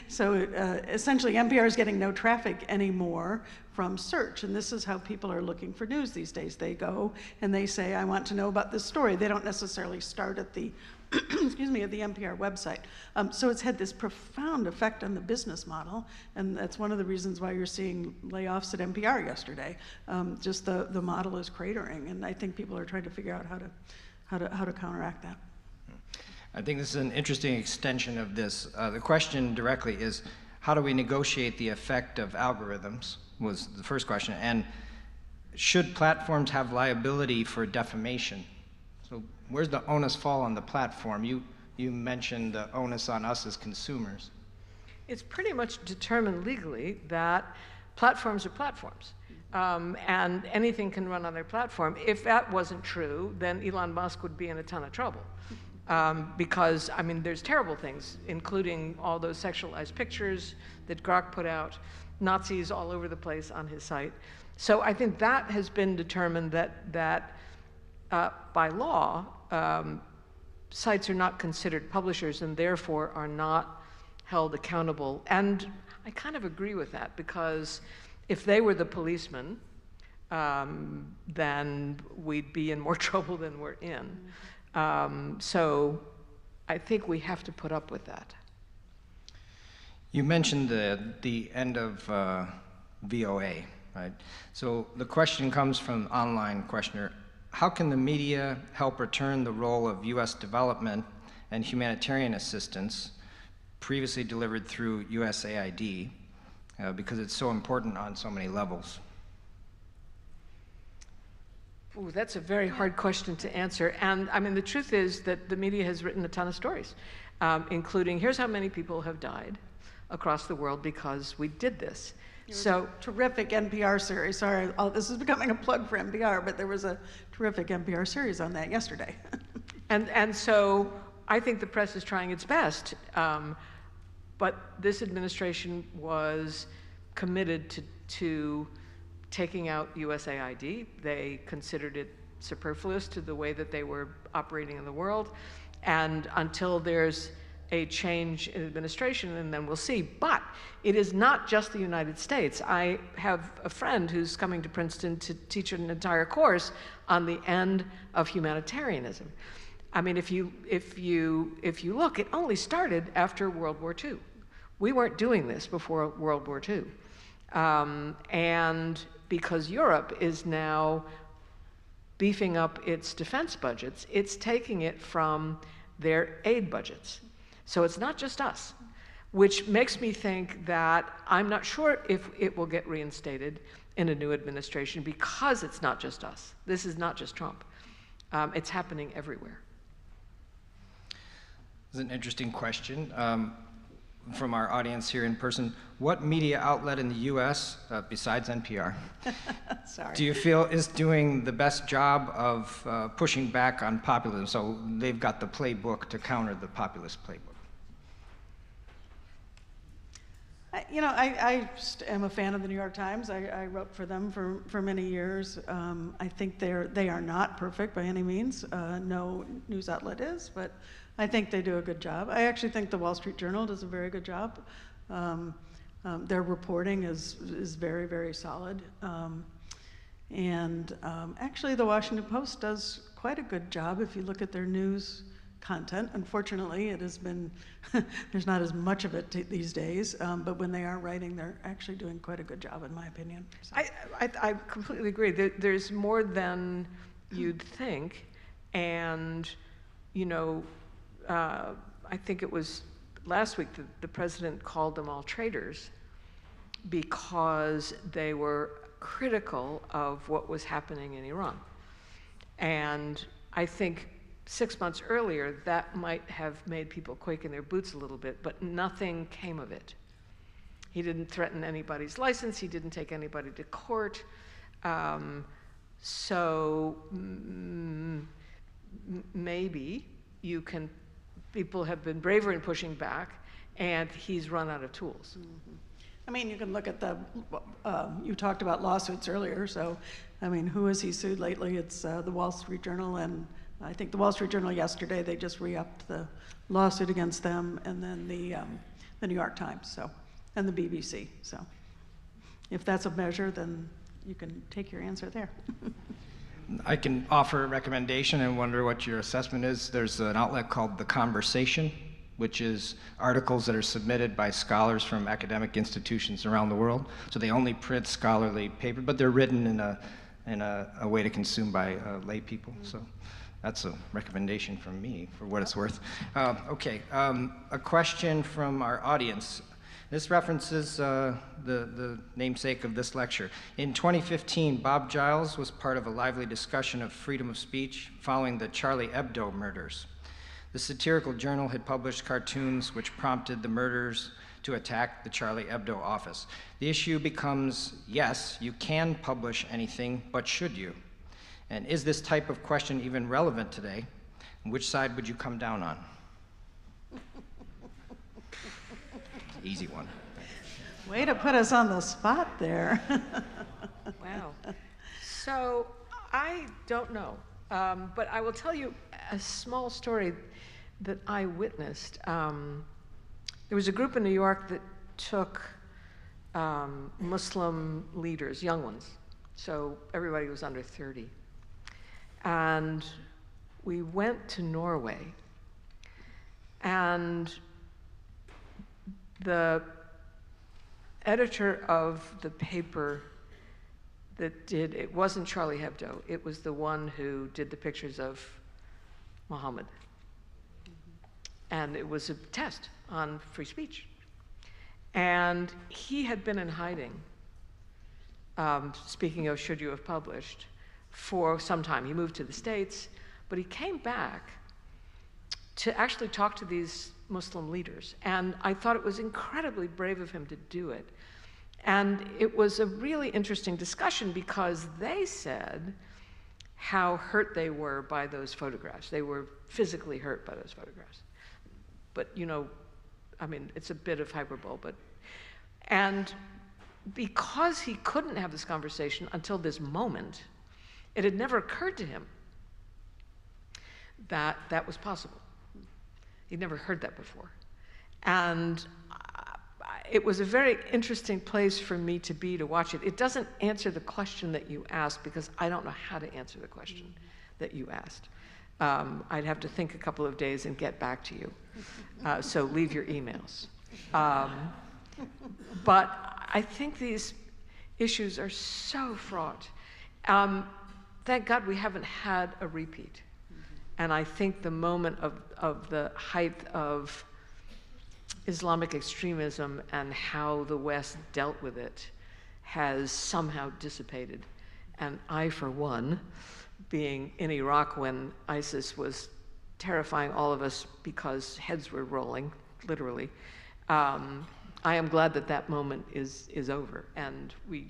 so essentially NPR is getting no traffic anymore from search, and this is how people are looking for news these days. They go and they say, I want to know about this story. They don't necessarily start at the excuse me, at the NPR website. So it's had this profound effect on the business model, and that's one of the reasons why you're seeing layoffs at NPR yesterday. Just the model is cratering, and I think people are trying to figure out how to counteract that. I think this is an interesting extension of this. The question directly is, how do we negotiate the effect of algorithms, was the first question, and should platforms have liability for defamation? So where's the onus fall on the platform? You mentioned the onus on us as consumers. It's pretty much determined legally that platforms are platforms. And anything can run on their platform. If that wasn't true, then Elon Musk would be in a ton of trouble. Because, I mean, there's terrible things, including all those sexualized pictures that Grok put out, Nazis all over the place on his site. So I think that has been determined that by law, sites are not considered publishers and therefore are not held accountable. And I kind of agree with that, because if they were the policemen, then we'd be in more trouble than we're in. So I think we have to put up with that. You mentioned the end of VOA, right? So the question comes from online questioner. How can the media help return the role of U.S. development and humanitarian assistance previously delivered through USAID, because it's so important on so many levels? Ooh, that's a very hard question to answer. And I mean, the truth is that the media has written a ton of stories, including here's how many people have died across the world because we did this. So terrific NPR series. Sorry, this is becoming a plug for NPR, but there was a terrific NPR series on that yesterday. and so I think the press is trying its best, but this administration was committed to taking out USAID. They considered it superfluous to the way that they were operating in the world, and until there's a change in administration, and then we'll see. But it is not just the United States. I have a friend who's coming to Princeton to teach an entire course on the end of humanitarianism. I mean, if you look, it only started after World War II. We weren't doing this before World War II. And because Europe is now beefing up its defense budgets, it's taking it from their aid budgets. So it's not just us, which makes me think that I'm not sure if it will get reinstated in a new administration, because it's not just us. This is not just Trump. It's happening everywhere. This is an interesting question from our audience here in person. What media outlet in the US, besides NPR, Sorry. do you feel is doing the best job of pushing back on populism? So they've got the playbook to counter the populist playbook. I am a fan of the New York Times. I wrote for them for many years. I think they are not perfect by any means. No news outlet is, but I think they do a good job. I actually think the Wall Street Journal does a very good job. Their reporting is very, very solid. And actually, the Washington Post does quite a good job if you look at their news content. Unfortunately, it has been, there's not as much of it these days, but when they are writing, they're actually doing quite a good job, in my opinion. So. I completely agree. There's more than you'd think, and I think it was last week that the president called them all traitors because they were critical of what was happening in Iran. And I think 6 months earlier, that might have made people quake in their boots a little bit, but nothing came of it. He didn't threaten anybody's license. He didn't take anybody to court. Maybe people have been braver in pushing back, and he's run out of tools. Mm-hmm. I mean, you can look at you talked about lawsuits earlier, so, I mean, who has he sued lately? It's the Wall Street Journal and I think the Wall Street Journal yesterday, they just re-upped the lawsuit against them, and then the New York Times, so, and the BBC. So if that's a measure, then you can take your answer there. I can offer a recommendation and wonder what your assessment is. There's an outlet called The Conversation, which is articles that are submitted by scholars from academic institutions around the world. So they only print scholarly paper, but they're written in a way to consume by lay people. So that's a recommendation from me, for what it's worth. Okay, a question from our audience. This references the namesake of this lecture. In 2015, Bob Giles was part of a lively discussion of freedom of speech following the Charlie Hebdo murders. The satirical journal had published cartoons which prompted the murderers to attack the Charlie Hebdo office. The issue becomes, yes, you can publish anything, but should you? And is this type of question even relevant today? And which side would you come down on? Easy one. Way to put us on the spot there. Wow. So I don't know, but I will tell you a small story that I witnessed. There was a group in New York that took Muslim leaders, young ones, so everybody was under 30. And we went to Norway, and the editor of the paper that did, it wasn't Charlie Hebdo, it was the one who did the pictures of Muhammad. And it was a test on free speech. And he had been in hiding, speaking of should you have published, for some time. He moved to the States, but he came back to actually talk to these Muslim leaders. And I thought it was incredibly brave of him to do it. And it was a really interesting discussion because they said how hurt they were by those photographs. They were physically hurt by those photographs. But, you know, I mean, it's a bit of hyperbole, but, and because he couldn't have this conversation until this moment, it had never occurred to him that that was possible. He'd never heard that before. And it was a very interesting place for me to be to watch it. It doesn't answer the question that you asked because I don't know how to answer the question that you asked. I'd have to think a couple of days and get back to you. So leave your emails. But I think these issues are so fraught. Thank God we haven't had a repeat. And I think the moment of the height of Islamic extremism and how the West dealt with it has somehow dissipated. And I, for one, being in Iraq when ISIS was terrifying all of us because heads were rolling, literally, I am glad that that moment is over and we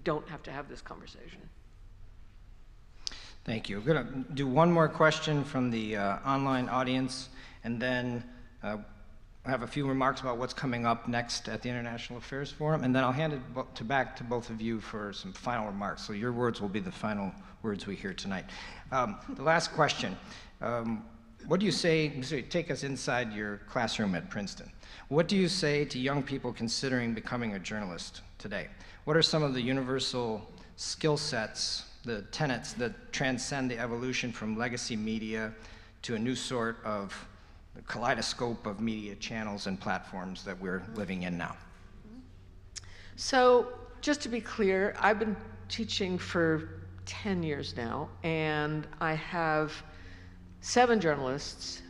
don't have to have this conversation. Thank you. We're going to do one more question from the online audience, and then I have a few remarks about what's coming up next at the International Affairs Forum, and then I'll hand it back to both of you for some final remarks. So your words will be the final words we hear tonight. The last question. What do you say, take us inside your classroom at Princeton. What do you say to young people considering becoming a journalist today? What are some of the universal skill sets, the tenets that transcend the evolution from legacy media to a new sort of kaleidoscope of media channels and platforms that we're living in now? So just to be clear, I've been teaching for 10 years now, and I have 7 journalists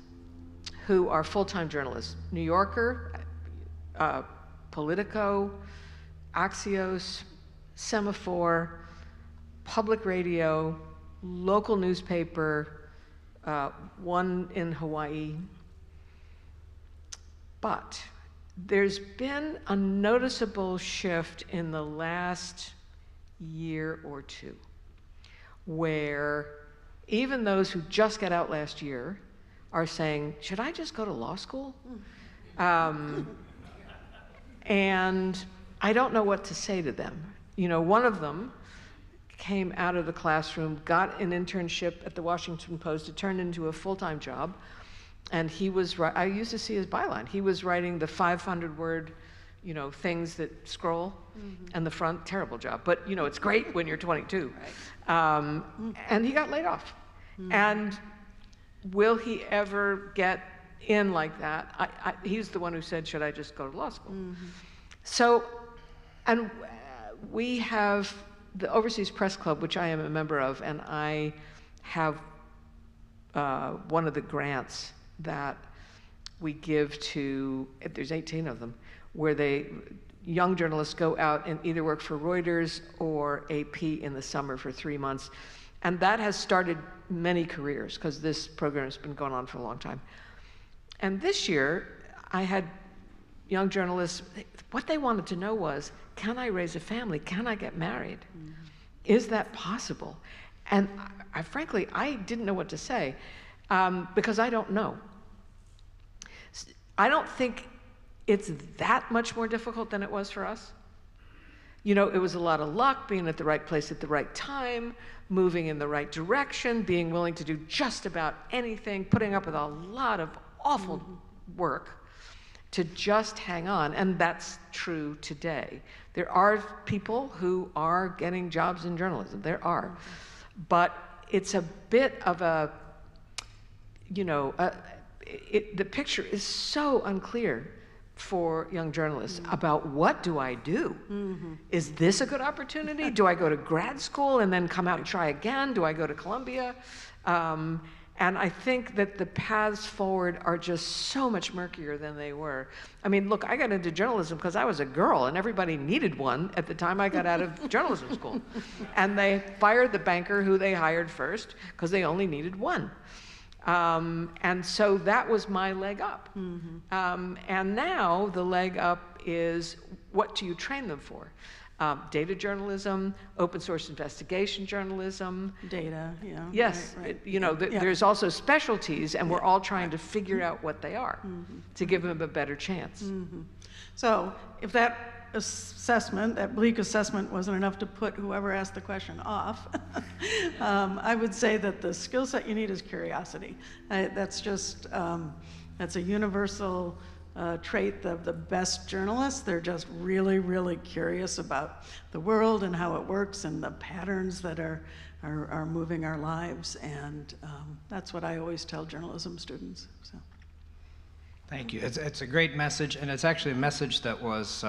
who are full-time journalists. New Yorker, Politico, Axios, Semaphore, public radio, local newspaper, one in Hawaii. But there's been a noticeable shift in the last year or two where even those who just got out last year are saying, should I just go to law school? And I don't know what to say to them. You know, one of them came out of the classroom, got an internship at the Washington Post. It turned into a full-time job. And he was, I used to see his byline. He was writing the 500-word, things that scroll, and the front, terrible job. But, it's great when you're 22. Right. And he got laid off. And will he ever get in like that? He's the one who said, should I just go to law school? So, and we have the Overseas Press Club, which I am a member of, and I have one of the grants that we give to, there's 18 of them, where young journalists go out and either work for Reuters or AP in the summer for 3 months. And that has started many careers, because this program has been going on for a long time. And this year, I had young journalists, what they wanted to know was, can I raise a family? Can I get married? Is that possible? And frankly, I didn't know what to say, because I don't know. I don't think it's that much more difficult than it was for us. It was a lot of luck, being at the right place at the right time, moving in the right direction, being willing to do just about anything, putting up with a lot of awful work to just hang on. And that's true today. There are people who are getting jobs in journalism. There are. But it's a bit of a, the picture is so unclear for young journalists about what do I do? Is this a good opportunity? Do I go to grad school and then come out and try again? Do I go to Columbia? And I think that the paths forward are just so much murkier than they were. I mean, look, I got into journalism because I was a girl and everybody needed one at the time I got out of journalism school. And they fired the banker who they hired first because they only needed one. And so that was my leg up. And now the leg up is, what do you train them for? Data journalism, open source investigation journalism. Data, yeah. Yes, right. There's also specialties, and we're all trying to figure out what they are to give them a better chance. So if that assessment, that bleak assessment, wasn't enough to put whoever asked the question off, I would say that the skill set you need is curiosity. That's just, that's a universal trait of the best journalists. They're just really, really curious about the world and how it works and the patterns that are moving our lives. And that's what I always tell journalism students. So. Thank you. It's a great message, and it's actually a message that was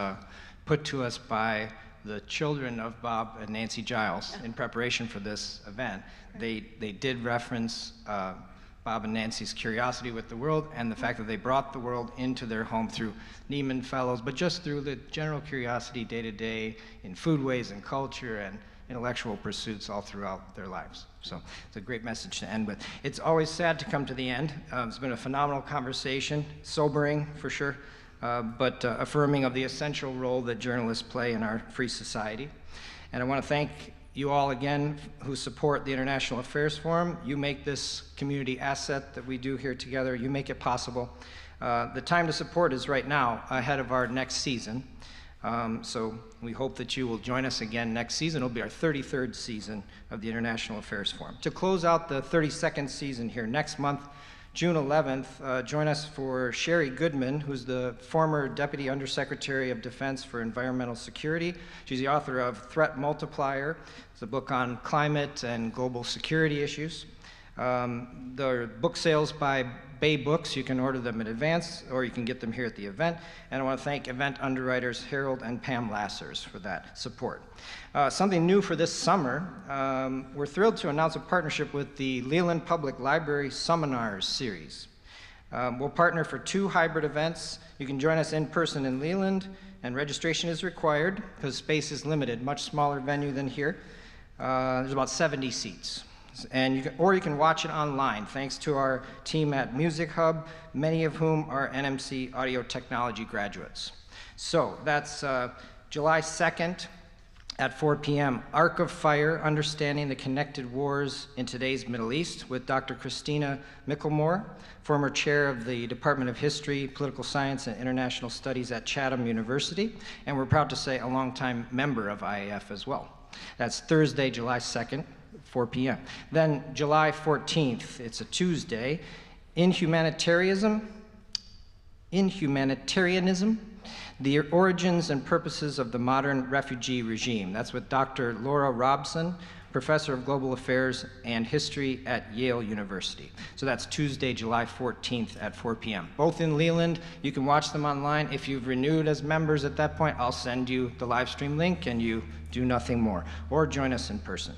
put to us by the children of Bob and Nancy Giles in preparation for this event. They did reference Bob and Nancy's curiosity with the world and the fact that they brought the world into their home through Nieman Fellows, but just through the general curiosity day to day in foodways and culture and intellectual pursuits all throughout their lives. So it's a great message to end with. It's always sad to come to the end. It's been a phenomenal conversation, sobering for sure, but affirming of the essential role that journalists play in our free society. And I want to thank you all again who support the International Affairs Forum. You make this community asset that we do here together, you make it possible. The time to support is right now, ahead of our next season. So we hope that you will join us again next season. It'll be our 33rd season of the International Affairs Forum. To close out the 32nd season here next month, June 11th, join us for Sherry Goodman, who's the former Deputy Undersecretary of Defense for Environmental Security. She's the author of Threat Multiplier. It's a book on climate and global security issues. The book sales by Bay Books. You can order them in advance, or you can get them here at the event. And I want to thank event underwriters Harold and Pam Lassers for that support. Something new for this summer, we're thrilled to announce a partnership with the Leland Public Library Seminars series. We'll partner for 2 hybrid events. You can join us in person in Leland, and registration is required because space is limited, much smaller venue than here. There's about 70 seats. And you can watch it online, thanks to our team at Music Hub, many of whom are NMC audio technology graduates. So that's July 2nd at 4 p.m. Arc of Fire, Understanding the Connected Wars in Today's Middle East with Dr. Christina Mickelmore, former chair of the Department of History, Political Science, and International Studies at Chatham University, and we're proud to say a longtime member of IAF as well. That's Thursday, July 2nd, 4 p.m. Then July 14th, it's a Tuesday, In Humanitarianism, the Origins and Purposes of the Modern Refugee Regime. That's with Dr. Laura Robson, Professor of Global Affairs and History at Yale University. So that's Tuesday, July 14th at 4 p.m. Both in Leland. You can watch them online. If you've renewed as members at that point, I'll send you the live stream link and you do nothing more. Or join us in person.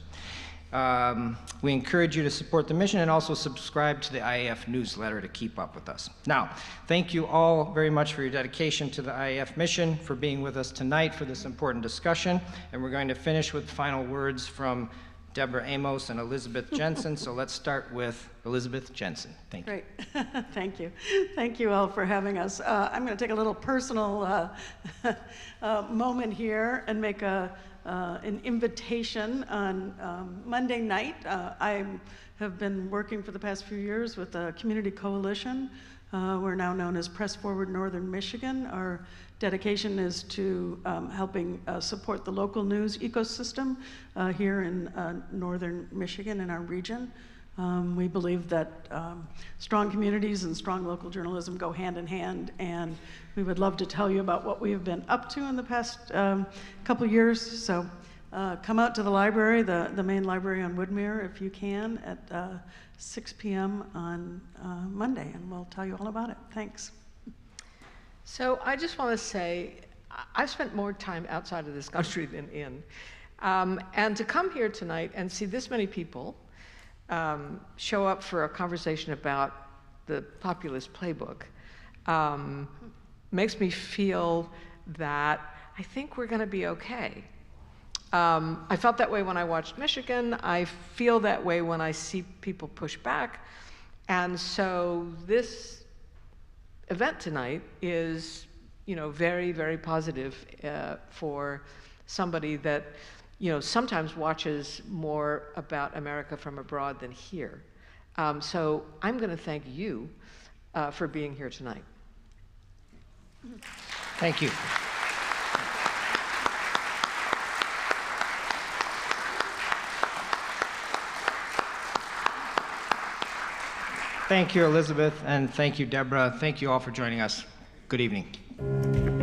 We encourage you to support the mission and also subscribe to the IAF newsletter to keep up with us. Now, thank you all very much for your dedication to the IAF mission, for being with us tonight for this important discussion. And we're going to finish with final words from Deborah Amos and Elizabeth Jensen. So let's start with Elizabeth Jensen. Thank you. Great. Thank you. Thank you all for having us. I'm going to take a little personal moment here and make an invitation on Monday night. I have been working for the past few years with a community coalition. We're now known as Press Forward Northern Michigan. Our dedication is to helping support the local news ecosystem here in northern Michigan in our region. We believe that strong communities and strong local journalism go hand in hand, and we would love to tell you about what we have been up to in the past couple years. So come out to the library, the main library on Woodmere, if you can, at 6 p.m. on Monday, and we'll tell you all about it. Thanks. So I just want to say, I've spent more time outside of this country than in. And to come here tonight and see this many people show up for a conversation about the Populist Playbook makes me feel that I think we're going to be okay. I felt that way when I watched Michigan. I feel that way when I see people push back. And so this event tonight is, very, very positive for somebody that, sometimes watches more about America from abroad than here. So I'm going to thank you for being here tonight. Thank you. Thank you, Elizabeth, and thank you, Deborah. Thank you all for joining us. Good evening.